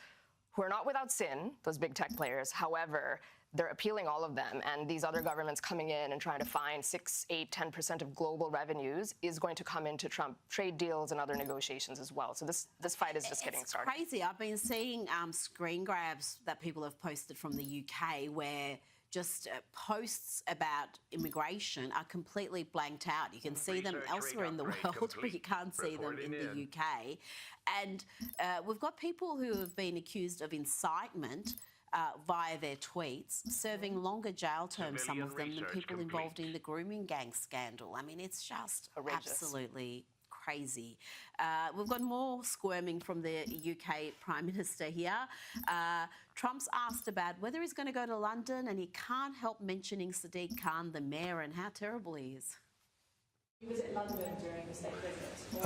who are not without sin, those big tech players. However, they're appealing all of them, and these other governments coming in and trying to find 6, 8, 10% of global revenues is going to come into Trump trade deals and other negotiations as well. So this fight is just getting started. It's crazy. I've been seeing screen grabs that people have posted from the UK where just posts about immigration are completely blanked out. You can see them elsewhere in the world, but you can't see them in the UK. And we've got people who have been accused of incitement via their tweets, serving longer jail terms, some of them, than people involved in the grooming gang scandal. I mean, it's just absolutely crazy. We've got more squirming from the UK Prime Minister here. Trump's asked about whether he's going to go to London, and he can't help mentioning Sadiq Khan, the mayor, and how terrible he is. You visit London during the state visit?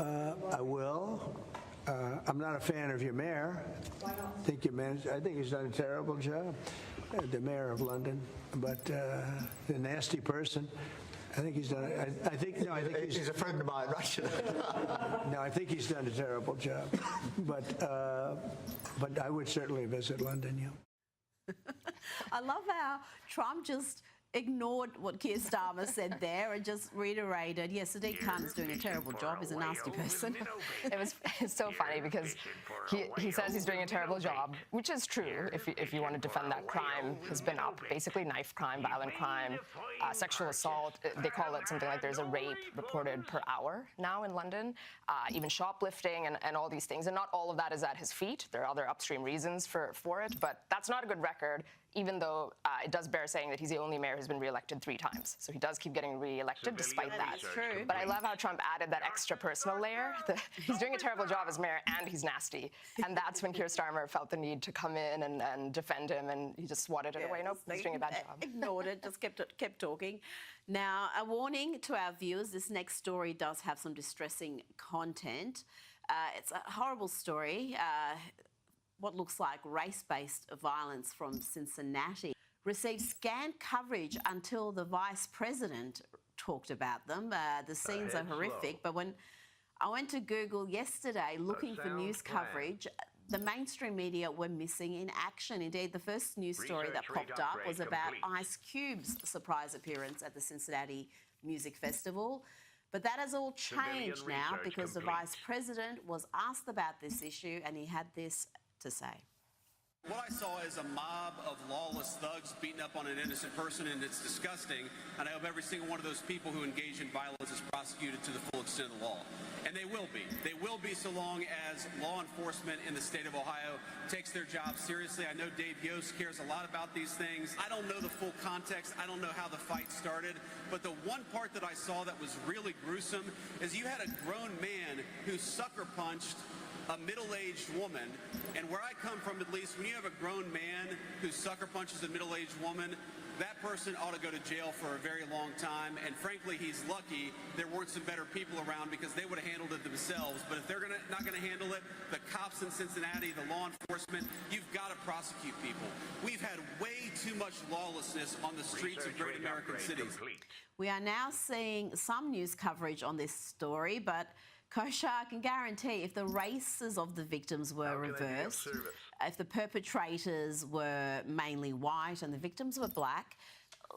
I will. I'm not a fan of your mayor. Why not? I think he's done a terrible job, the mayor of London. But the nasty person, I think he's done. I think he's a friend of mine, right? No, I think he's done a terrible job. But I would certainly visit London. Yeah. I love how Trump just ignored what Keir Starmer said there and just reiterated, yes, Sadiq Khan is doing a terrible job. He's a nasty person. It's so funny because he says he's doing a terrible job, which is true if you want to defend that. Crime has been up, basically knife crime, violent crime, sexual assault. They call it something like there's a rape reported per hour now in London, even shoplifting and all these things. And not all of that is at his feet. There are other upstream reasons for it, but that's not a good record, even though it does bear saying that he's the only mayor who's been re-elected 3 times. So he does keep getting re-elected despite that. That's true. But I love how Trump added that extra personal layer. He's doing a terrible job as mayor and he's nasty. And that's when Keir Starmer felt the need to come in and defend him, and he just swatted it away. Nope, he's doing a bad job. Ignored it, just kept talking. Now, a warning to our viewers, this next story does have some distressing content. It's a horrible story. What looks like race-based violence from Cincinnati received scant coverage until the Vice President talked about them. The scenes are horrific, but when I went to Google yesterday looking for news coverage, the mainstream media were missing in action. Indeed, the first news story that popped up was about Ice Cube's surprise appearance at the Cincinnati Music Festival. But that has all changed now because the Vice President was asked about this issue and he had this to say. What I saw is a mob of lawless thugs beating up on an innocent person, and it's disgusting. And I hope every single one of those people who engage in violence is prosecuted to the full extent of the law. And they will be. They will be so long as law enforcement in the state of Ohio takes their job seriously. I know Dave Yost cares a lot about these things. I don't know the full context. I don't know how the fight started. But the one part that I saw that was really gruesome is you had a grown man who sucker punched a middle-aged woman, and where I come from, at least, when you have a grown man who sucker punches a middle-aged woman, that person ought to go to jail for a very long time. And frankly, he's lucky there weren't some better people around, because they would have handled it themselves. But if they're not going to handle it, the cops in Cincinnati, the law enforcement, you've got to prosecute people. We've had way too much lawlessness on the streets of great American cities. We are now seeing some news coverage on this story, but Koshar can guarantee if the races of the victims were reversed, if the perpetrators were mainly white and the victims were black,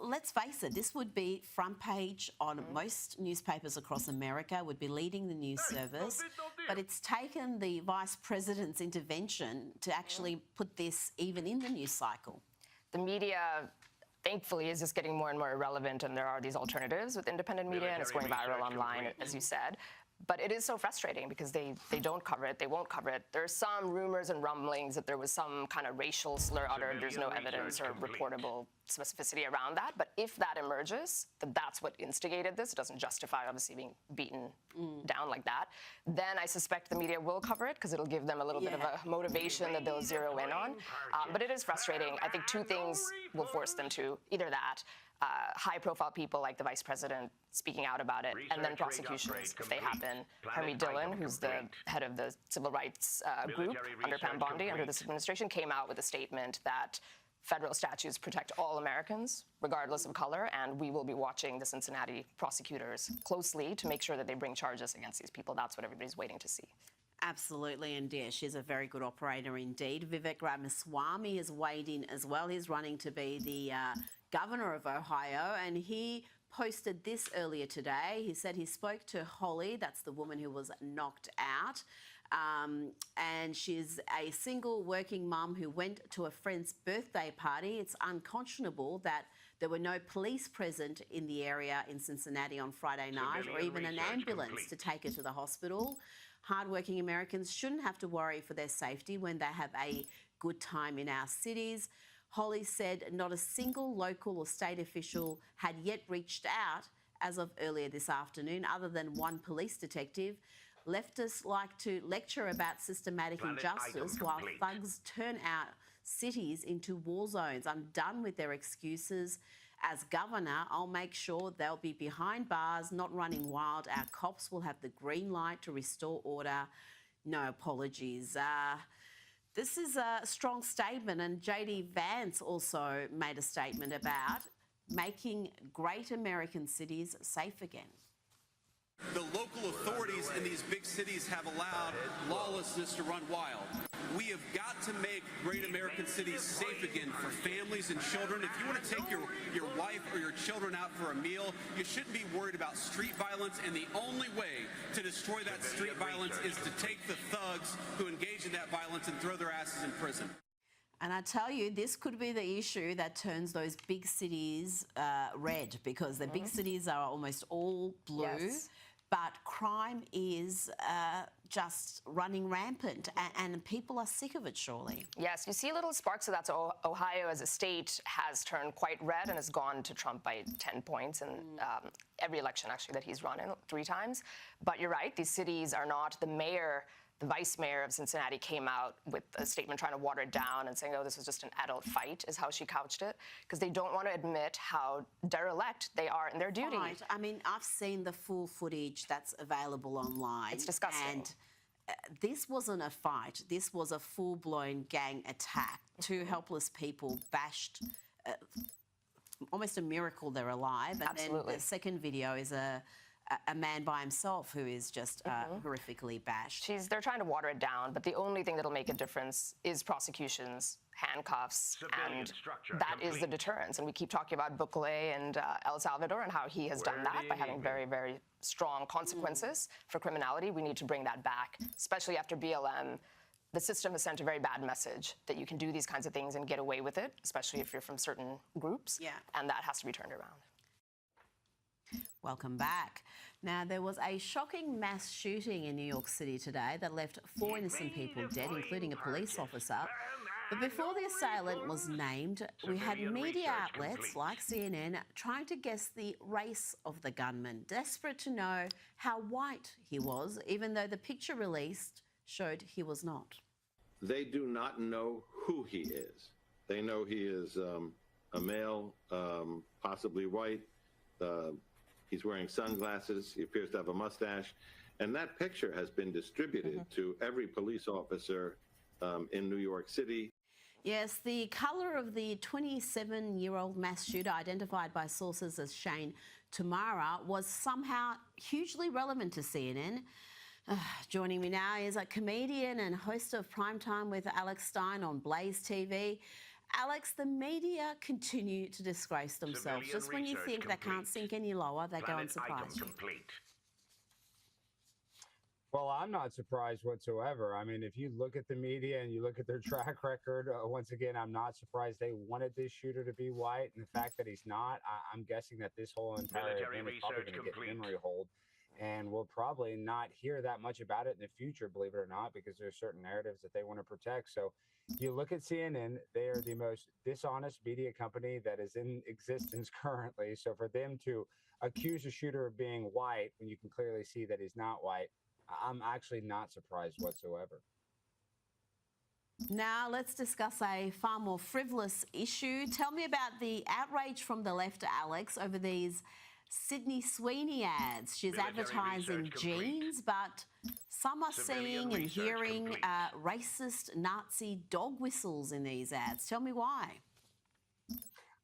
let's face it, this would be front page on most newspapers across America, would be leading the news service. But it's taken the Vice President's intervention to actually put this even in the news cycle. The media, thankfully, is just getting more and more irrelevant, and there are these alternatives with independent media, and it's going viral online, as you said. But it is so frustrating because they don't cover it, they won't cover it. There are some rumors and rumblings that there was some kind of racial slur uttered. There's no evidence or reportable specificity around that. But if that emerges, that that's what instigated this, it doesn't justify obviously being beaten down like that, then I suspect the media will cover it because it'll give them a little bit of a motivation that they'll zero in on. But it is frustrating. I think 2 things will force them to, either that, high-profile people like the Vice President speaking out about it, and then prosecutions, if they happen. Harmeet Dillon, who's the head of the civil rights group under Pam Bondi, under this administration, came out with a statement that federal statutes protect all Americans, regardless of color, and we will be watching the Cincinnati prosecutors closely to make sure that they bring charges against these people. That's what everybody's waiting to see. Absolutely, and yeah, she's a very good operator indeed. Vivek Ramaswamy has weighed in as well. He's running to be the governor of Ohio, and he posted this earlier today. He said he spoke to Holly, that's the woman who was knocked out, and she's a single working mum who went to a friend's birthday party. It's unconscionable that there were no police present in the area in Cincinnati on Friday night, or even an ambulance to take her to the hospital. Hardworking Americans shouldn't have to worry for their safety when they have a good time in our cities. Holly said not a single local or state official had yet reached out as of earlier this afternoon, other than one police detective. Leftists like to lecture about systematic injustice while thugs turn out cities into war zones. I'm done with their excuses. As governor, I'll make sure they'll be behind bars, not running wild. Our cops will have the green light to restore order. No apologies. This is a strong statement, and JD Vance also made a statement about making great American cities safe again. The local authorities in these big cities have allowed lawlessness to run wild. We have got to make great American cities safe again for families and children. If you want to take your wife or your children out for a meal, you shouldn't be worried about street violence, and the only way to destroy that street violence is to take the thugs who engage in that violence and throw their asses in prison. And I tell you, this could be the issue that turns those big cities red, because the big cities are almost all blue. Yes. But crime is just running rampant, and people are sick of it, surely. Yes, you see little sparks of that. So Ohio as a state has turned quite red and has gone to Trump by 10 points in every election, actually, that he's run in 3 times. But you're right, these cities are not. The mayor, the vice mayor of Cincinnati came out with a statement trying to water it down and saying, oh, this was just an adult fight, is how she couched it, because they don't want to admit how derelict they are in their duty. Right. I mean, I've seen the full footage that's available online. It's disgusting. And this wasn't a fight. This was a full-blown gang attack. 2 helpless people bashed. Almost a miracle they're alive. And Absolutely. then the second video is a man by himself who is just horrifically bashed. They're trying to water it down, but the only thing that'll make a difference is prosecutions, handcuffs, and that is the deterrence. And we keep talking about Bukele and El Salvador and how he has done that by having very, very strong consequences for criminality. We need to bring that back, especially after BLM. The system has sent a very bad message that you can do these kinds of things and get away with it, especially if you're from certain groups. Yeah. And that has to be turned around. Welcome back. Now, there was a shocking mass shooting in New York City today that left 4 innocent people dead, including a police officer. But before the assailant was named, we had media outlets like CNN trying to guess the race of the gunman, desperate to know how white he was, even though the picture released showed he was not. They do not know who he is. They know he is a male, possibly white. He's wearing sunglasses. He appears to have a mustache. And that picture has been distributed to every police officer in New York City. Yes, the colour of the 27-year-old mass shooter, identified by sources as Shane Tamara, was somehow hugely relevant to CNN. Joining me now is a comedian and host of Primetime with Alex Stein on Blaze TV. Alex, the media continue to disgrace themselves. Just when you think they can't sink any lower, they go and surprise you. Well, I'm not surprised whatsoever. I mean, if you look at the media and you look at their track record, once again, I'm not surprised they wanted this shooter to be white. And the fact that he's not, I'm guessing that this whole entire event is probably going to get memory hold. And we'll probably not hear that much about it in the future, believe it or not, because there's certain narratives that they want to protect. So you look at CNN, they are the most dishonest media company that is in existence currently. So for them to accuse a shooter of being white when you can clearly see that he's not white, I'm actually not surprised whatsoever. Now let's discuss a far more frivolous issue. Tell me about the outrage from the left, Alex, over these Sydney Sweeney ads. She's advertising jeans, but some are seeing and hearing racist Nazi dog whistles in these ads. Tell me why.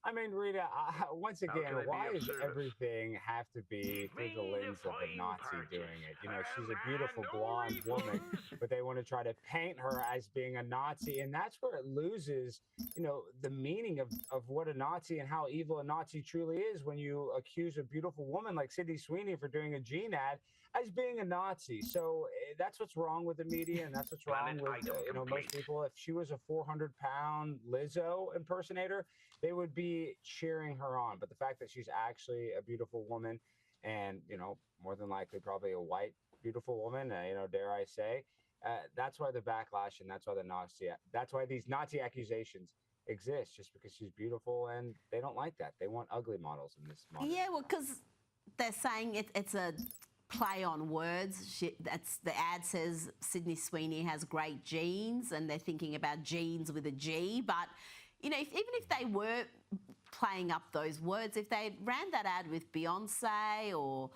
I mean, Rita, once again, why does everything have to be through the lens of a Nazi doing it? You know, she's a beautiful blonde woman, but they want to try to paint her as being a Nazi. And that's where it loses, you know, the meaning of what a Nazi and how evil a Nazi truly is when you accuse a beautiful woman like Sydney Sweeney for doing a jean ad as being a Nazi. So that's what's wrong with the media, and that's what's wrong with, you know, most people. If she was a 400-pound Lizzo impersonator, they would be cheering her on. But the fact that she's actually a beautiful woman and, you know, more than likely probably a white beautiful woman, you know, dare I say, that's why the backlash and that's why these Nazi accusations exist, just because she's beautiful, and they don't like that. They want ugly models in this model. Yeah, well, because they're saying it's a play on words. The ad says Sydney Sweeney has great genes, and they're thinking about genes with a G. But, you know, even if they were playing up those words, if they ran that ad with Beyonce or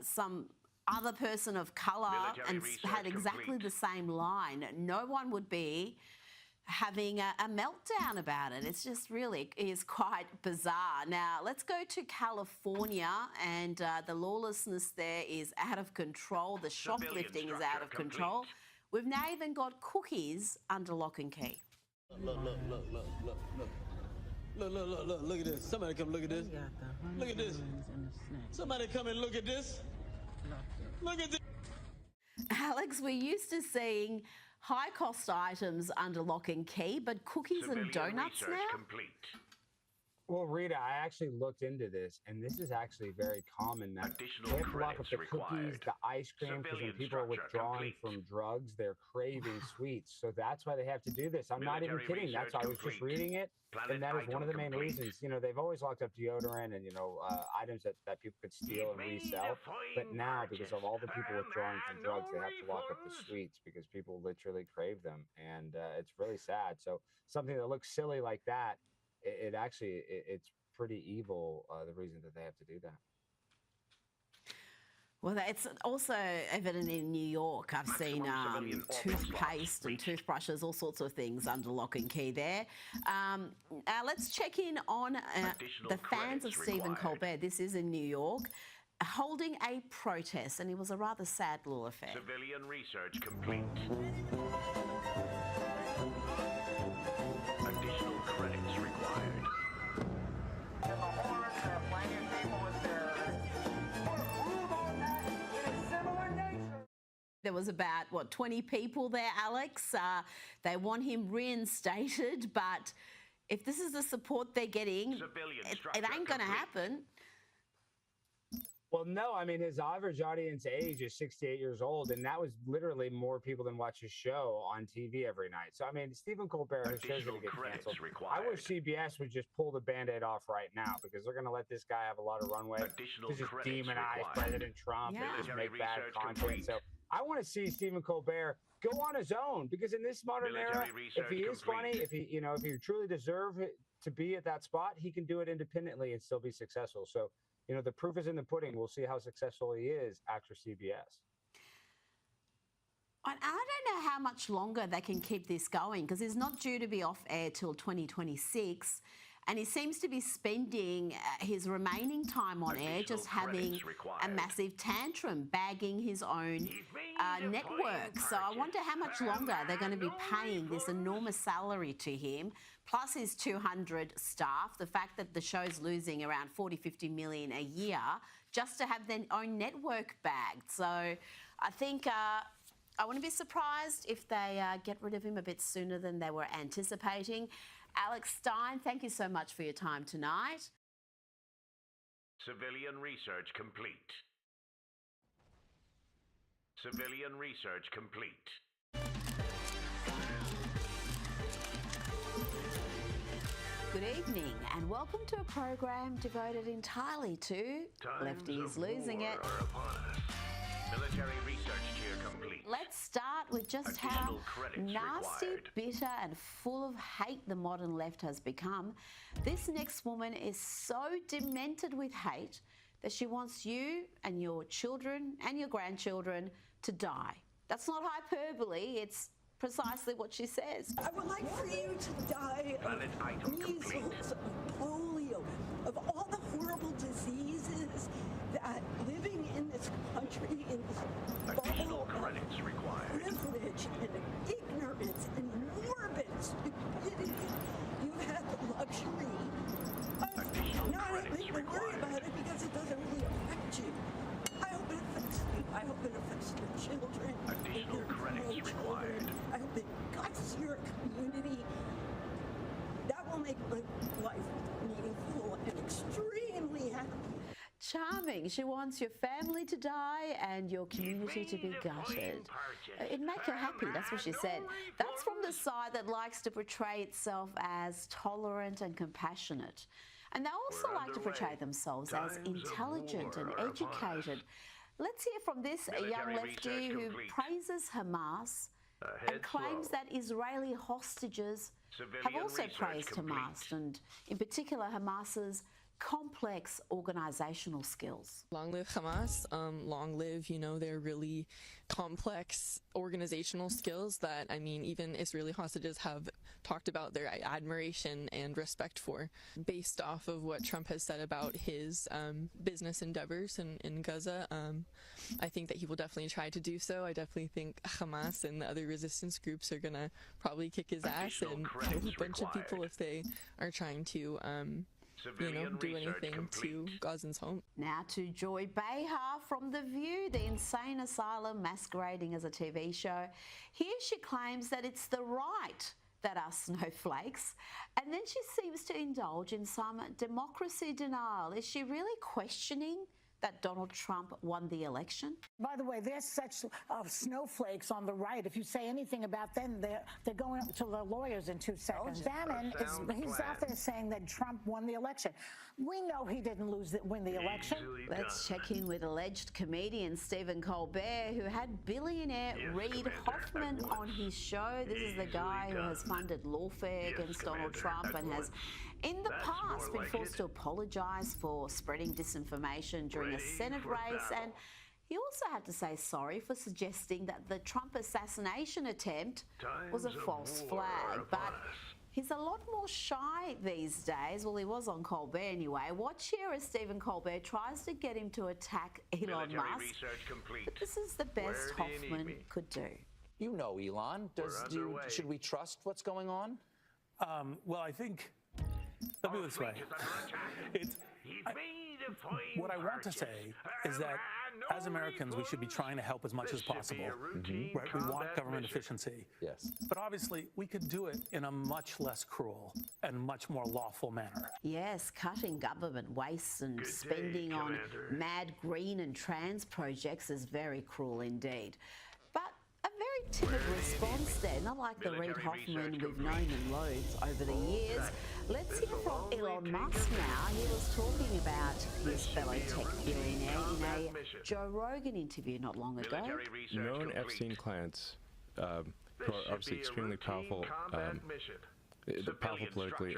some other person of colour and had exactly the same line, no one would be having a meltdown about it. It's just really is quite bizarre. Now, let's go to California, and the lawlessness there is out of control. The shoplifting is out of control. We've now even got cookies under lock and key. Look at this. Somebody come look at this. Look at this. Somebody come and look at this. Look at this. Alex, we're used to seeing high-cost items under lock and key, but cookies and donuts now? Complete. Well, Rita, I actually looked into this, and this is actually very common. That they have to lock up the cookies, the ice cream, because when people are withdrawing from drugs, they're craving sweets. So that's why they have to do this. I'm not even kidding. That's why I was just reading it, and that is one of the main reasons. You know, they've always locked up deodorant and, you know, items that people could steal and resell. But now, because of all the people withdrawing from drugs, they have to lock up the sweets because people literally crave them. And it's really sad. So something that looks silly like that, it's pretty evil, the reason that they have to do that. Well, it's also evident in New York. I've seen toothpaste and toothbrushes, all sorts of things under lock and key there. Let's check in on the fans of Stephen Colbert. This is in New York, holding a protest, and it was a rather sad little affair. Civilian research complete. Additional credits required. There was about, 20 people there, Alex. They want him reinstated, but if this is the support they're getting, it ain't going to happen. Well, no, I mean, his average audience age is 68 years old, and that was literally more people than watch his show on TV every night. So, I mean, Stephen Colbert, his show's going to get canceled. I wish CBS would just pull the Band-Aid off right now, because they're going to let this guy have a lot of runway to just demonize President Trump and just make bad content. So I want to see Stephen Colbert go on his own, because in this modern era, if he is funny, if he truly deserves to be at that spot, he can do it independently and still be successful. So, you know, the proof is in the pudding. We'll see how successful he is after CBS. I don't know how much longer they can keep this going, because he's not due to be off air till 2026. And he seems to be spending his remaining time on air just having a massive tantrum, bagging his own network. So I wonder how much longer they're going to be paying this enormous salary to him, plus his 200 staff, the fact that the show's losing around 40-50 million a year just to have their own network bagged. So I think I wouldn't be surprised if they get rid of him a bit sooner than they were anticipating. Alex Stein, thank you so much for your time tonight. Civilian research complete. Civilian research complete. Good evening and welcome to a program devoted entirely to lefties losing it. Military research tier complete. Let's start with just how nasty, bitter and full of hate the modern left has become. This next woman is so demented with hate that she wants you and your children and your grandchildren to die. That's not hyperbole, it's precisely what she says. I would like for you to die of measles, of polio, of all the horrible diseases that living in this country, in this additional credits required. Privilege and ignorance and morbid stupidity. You've had the luxury of not having to worry about it because it doesn't really affect you. I hope it affects you. I hope it affects your children. Additional credits required. I hope it guts your community. That will make my life meaningful and extremely happy. Charming. She wants your family to die and your community to be gutted. It'd make her happy, that's what she said. That's from the side that likes to portray itself as tolerant and compassionate. And they also like to portray themselves as intelligent and educated. Let's hear from this young lefty who praises Hamas and claims that Israeli hostages have also praised Hamas, and in particular Hamas's complex organizational skills. Long live Hamas, long live, their really complex organizational skills that, even Israeli hostages have talked about their admiration and respect for. Based off of what Trump has said about his business endeavors in Gaza, I think that he will definitely try to do so. I definitely think Hamas and the other resistance groups are gonna probably kick his ass and kill a bunch of people if they are trying to do anything to Gazans' home. Now to Joy Behar from The View, the insane asylum masquerading as a TV show. Here she claims that it's the right that are snowflakes, and then she seems to indulge in some democracy denial. Is she really questioning that Donald Trump won the election? By the way, there's such snowflakes on the right. If you say anything about them, they're going to the lawyers in 2 seconds. Bannon he's out there saying that Trump won the election. We know he didn't win the election. Let's check in with alleged comedian Stephen Colbert, who had billionaire Reid Hoffman on his show. This is the guy who has funded lawfare against Donald Trump and has in the past been forced to apologise for spreading disinformation during a Senate race, and he also had to say sorry for suggesting that the Trump assassination attempt was a false flag. But he's a lot more shy these days. Well, he was on Colbert anyway. Watch here as Stephen Colbert tries to get him to attack Elon Musk. But this is the best Hoffman could do. You know Elon. Should we trust what's going on? Well, I think, let me put it this way. What I want to say is that as Americans, we should be trying to help as much as possible. Right? We want government efficiency. Yes. But obviously, we could do it in a much less cruel and much more lawful manner. Yes, cutting government wastes and spending on mad green and trans projects is very cruel indeed. But a very timid response there, not like the Reid Hoffman we've known and loathed over the years. Let's hear from Elon Musk now. He was talking about his fellow tech billionaire in a Joe Rogan interview not long ago. Known Epstein clients, who are obviously extremely powerful, powerful politically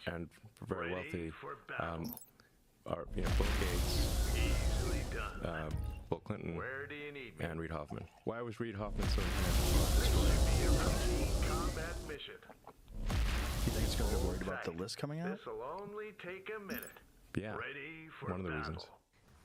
and very wealthy, are Bill Gates, Bill Clinton, and Reid Hoffman. Why was Reid Hoffman so intense? You think it's because they're worried about the list coming out? This'll only take a minute. Yeah, one of the reasons.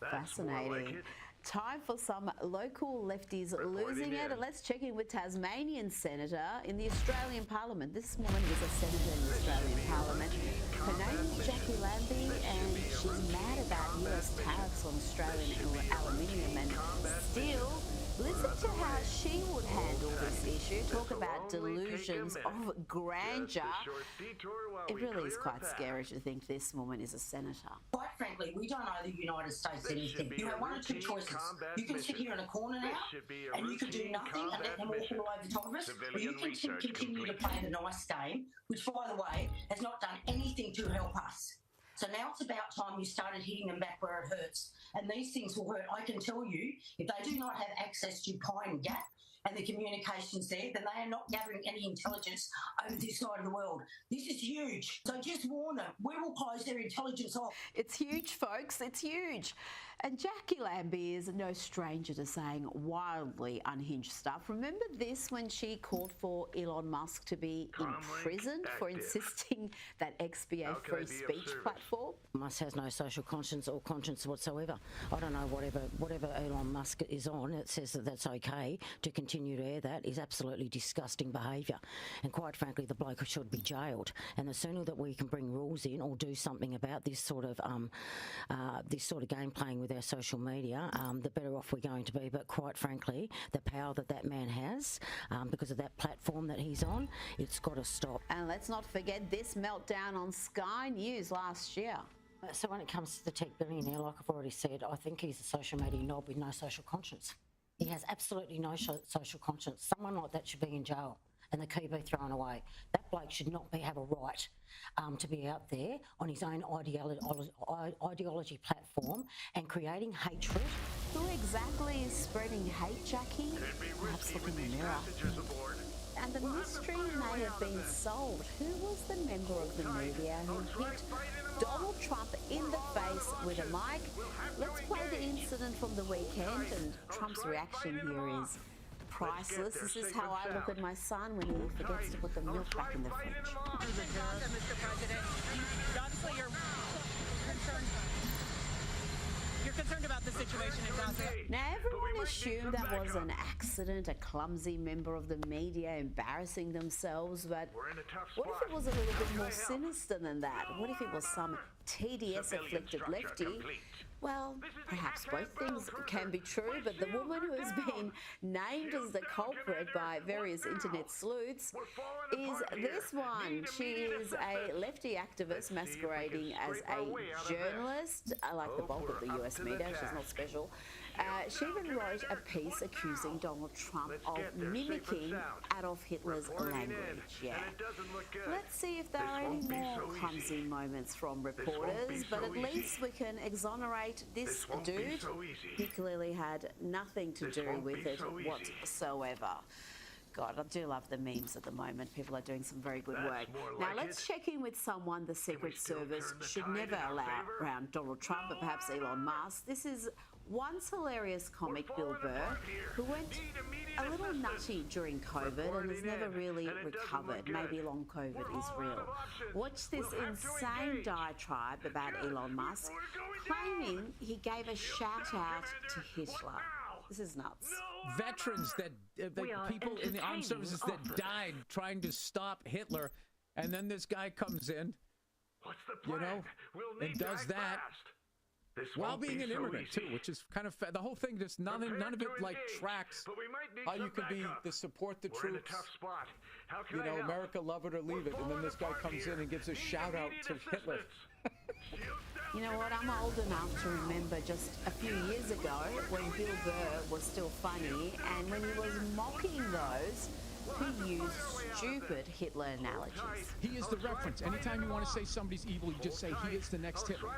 Fascinating. Time for some local lefties losing it. Let's check in with Tasmanian Senator in the Australian Parliament. This woman is a senator in the Australian Parliament. Her name is Jackie Lambie, and she's mad about US tariffs on Australian aluminium. And still, listen to how she would handle this issue. Talk about delusions of grandeur. It really is quite scary to think this woman is a senator. Quite frankly, we don't owe the United States anything. You have one or two choices. You can sit here in a corner now and you can do nothing and let them walk all over the top of us, or you can continue to play the nice game, which, by the way, has not done anything to help us. So now it's about time you started hitting them back where it hurts. And these things will hurt. I can tell you, if they do not have access to Pine Gap and the communications there, then they are not gathering any intelligence over this side of the world. This is huge. So just warn them. We will close their intelligence off. It's huge, folks. It's huge. And Jackie Lambie is no stranger to saying wildly unhinged stuff. Remember this when she called for Elon Musk to be imprisoned for insisting that XBA free speech platform? Musk has no social conscience or conscience whatsoever. I don't know, whatever Elon Musk is on, it says that that's okay to continue to air that is absolutely disgusting behaviour. And quite frankly, the bloke should be jailed. And the sooner that we can bring rules in or do something about this sort of game playing with our social media, the better off we're going to be. But quite frankly, the power that man has, because of that platform that he's on, it's got to stop. And let's not forget this meltdown on Sky News last year. So when it comes to the tech billionaire, like I've already said, I think he's a social media knob with no social conscience. He has absolutely no social conscience. Someone like that should be in jail and the key be thrown away. That bloke should not have a right to be out there on his own ideology platform and creating hatred. who exactly is spreading hate, Jackie? Perhaps look in the mirror. And the mystery may have been solved. Who was the member of the media who hit Donald Trump in the face with a mic? Let's play the incident from the weekend, and Trump's reaction here is priceless. This is how I look at my son when he forgets to put the milk back in the fridge. Mr. President, obviously you're concerned about the situation in Gaza. Now, everyone assumed that was an accident, a clumsy member of the media embarrassing themselves, but what if it was a little bit more sinister than that? What if it was some TDS-afflicted lefty? Well, perhaps both things can be true, but the woman who has been named as the culprit by various internet sleuths is this one. She is a lefty activist masquerading as a journalist, like the bulk of the US media. She's not special. She even wrote a piece accusing Donald Trump of mimicking Adolf Hitler's language. Yeah. Let's see if there are any more clumsy moments from reporters, but at least we can exonerate this dude. He clearly had nothing to do with it whatsoever. God, I do love the memes at the moment. People are doing some very good work. Now, let's check in with someone the Secret Service should never allow around Donald Trump, but perhaps Elon Musk. This is once hilarious comic Bill Burr, who went a little nutty during COVID and has never really recovered. Maybe long COVID is real. Watch this insane diatribe about Elon Musk, claiming he gave a shout out to Hitler. This is nuts. Veterans that people in the armed services that died trying to stop Hitler, and then this guy comes in, and does that while being an immigrant too, which is kind of the whole thing. Just none of it like tracks how you could be to support the troops. America, love it or leave it, and then this guy comes in and gives a shout out to Hitler. You know what, I'm old enough to remember just a few years ago when Bill Burr was still funny, and when he was mocking those who used stupid Hitler analogies. He is the reference. Anytime you want to say somebody's evil, you just say he is the next Hitler.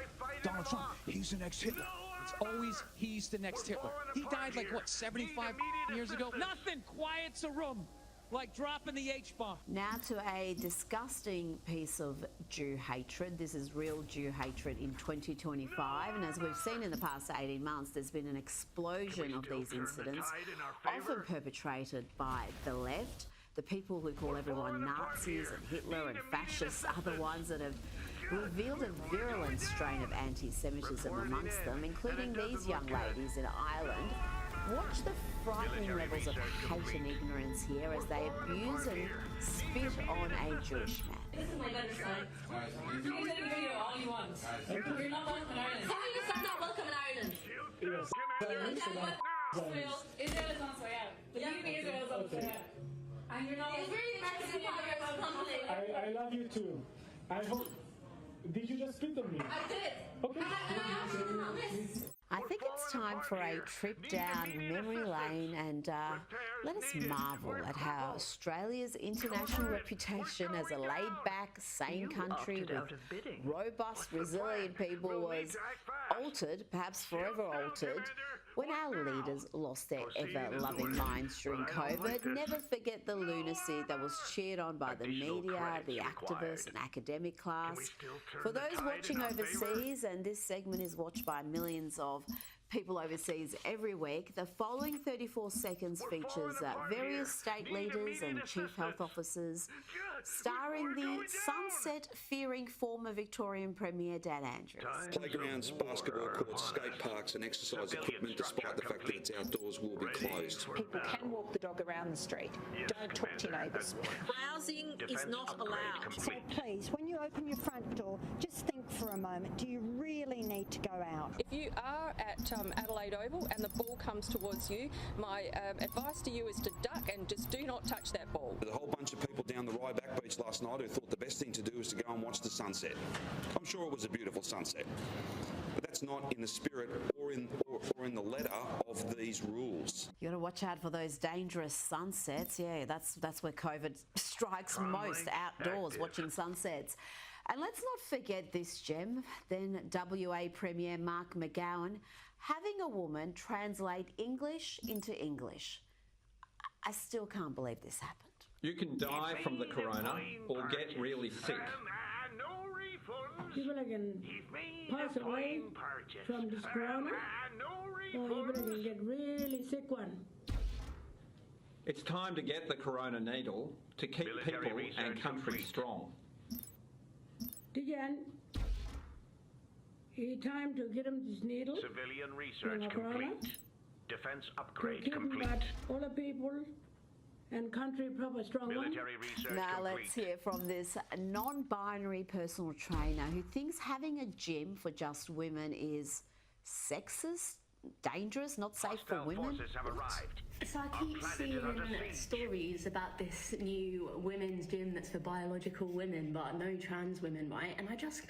Donald Trump, he's the next Hitler. It's always he's the next Hitler. He died like, what, 75 years ago? Nothing quiets a room like dropping the H-bomb. Now to a disgusting piece of Jew hatred. This is real Jew hatred in 2025, and as we've seen in the past 18 months, there's been an explosion of these incidents, often perpetrated by the left. The people who call everyone Nazis and Hitler and fascists are the ones that have revealed a virulent strain of anti-Semitism amongst them, including these young ladies in Ireland. Watch the frightening levels of hate and ignorance here as they abuse and spit on a Jewish man. This is my daughter's son. You can take a video all you want. You're not welcome in Ireland. Tell me your son's not welcome in Ireland. Yes. Israel is on its way out. The UK Israel is on its way out. And you're not welcome. I love you too. I hope. Did you just spit on me? I did. Okay. I think it's time for a trip down memory lane and let us marvel at how Australia's international reputation as a laid-back, sane country with robust, resilient people was altered, perhaps forever altered, when our leaders lost their ever-loving minds during COVID. Never forget the lunacy that was cheered on by the media, the activists and academic class. For those watching overseas, and this segment is watched by millions of people overseas every week, the following 34 seconds features various state leaders and chief health officers starring the sunset-fearing former Victorian Premier Dan Andrews. Playgrounds, basketball courts, skate parks and exercise equipment, despite the fact that it's outdoors, will be closed. People can walk the dog around the street. Don't talk to neighbours. Browsing is not allowed. So please, when you open your front door, just think for a moment. Do you really need to go out? If you are at Adelaide Oval and the ball comes towards you, my advice to you is to duck and just do not touch that ball. There's a whole bunch of people down the Ryback Beach last night who thought the best thing to do was to go and watch the sunset. I'm sure it was a beautiful sunset, but that's not in the spirit or in the letter of these rules. You got to watch out for those dangerous sunsets. Yeah, that's where COVID strikes most, outdoors, watching sunsets. And let's not forget this gem. Then WA Premier Mark McGowan having a woman translate English into English. I still can't believe this happened. You can die from the corona or get really sick. People can pass away from this corona, or people can get really sick one. It's time to get the corona needle to keep people and countries strong. Again, it's time to get them this needle. Civilian research complete. Defense upgrade complete. All the people and country proper strong Military research now complete. let's hear from this non-binary personal trainer who thinks having a gym for just women is sexist, dangerous, not safe for women. Forces have arrived. So I keep seeing stories about this new women's gym that's for biological women, but no trans women, right? And I just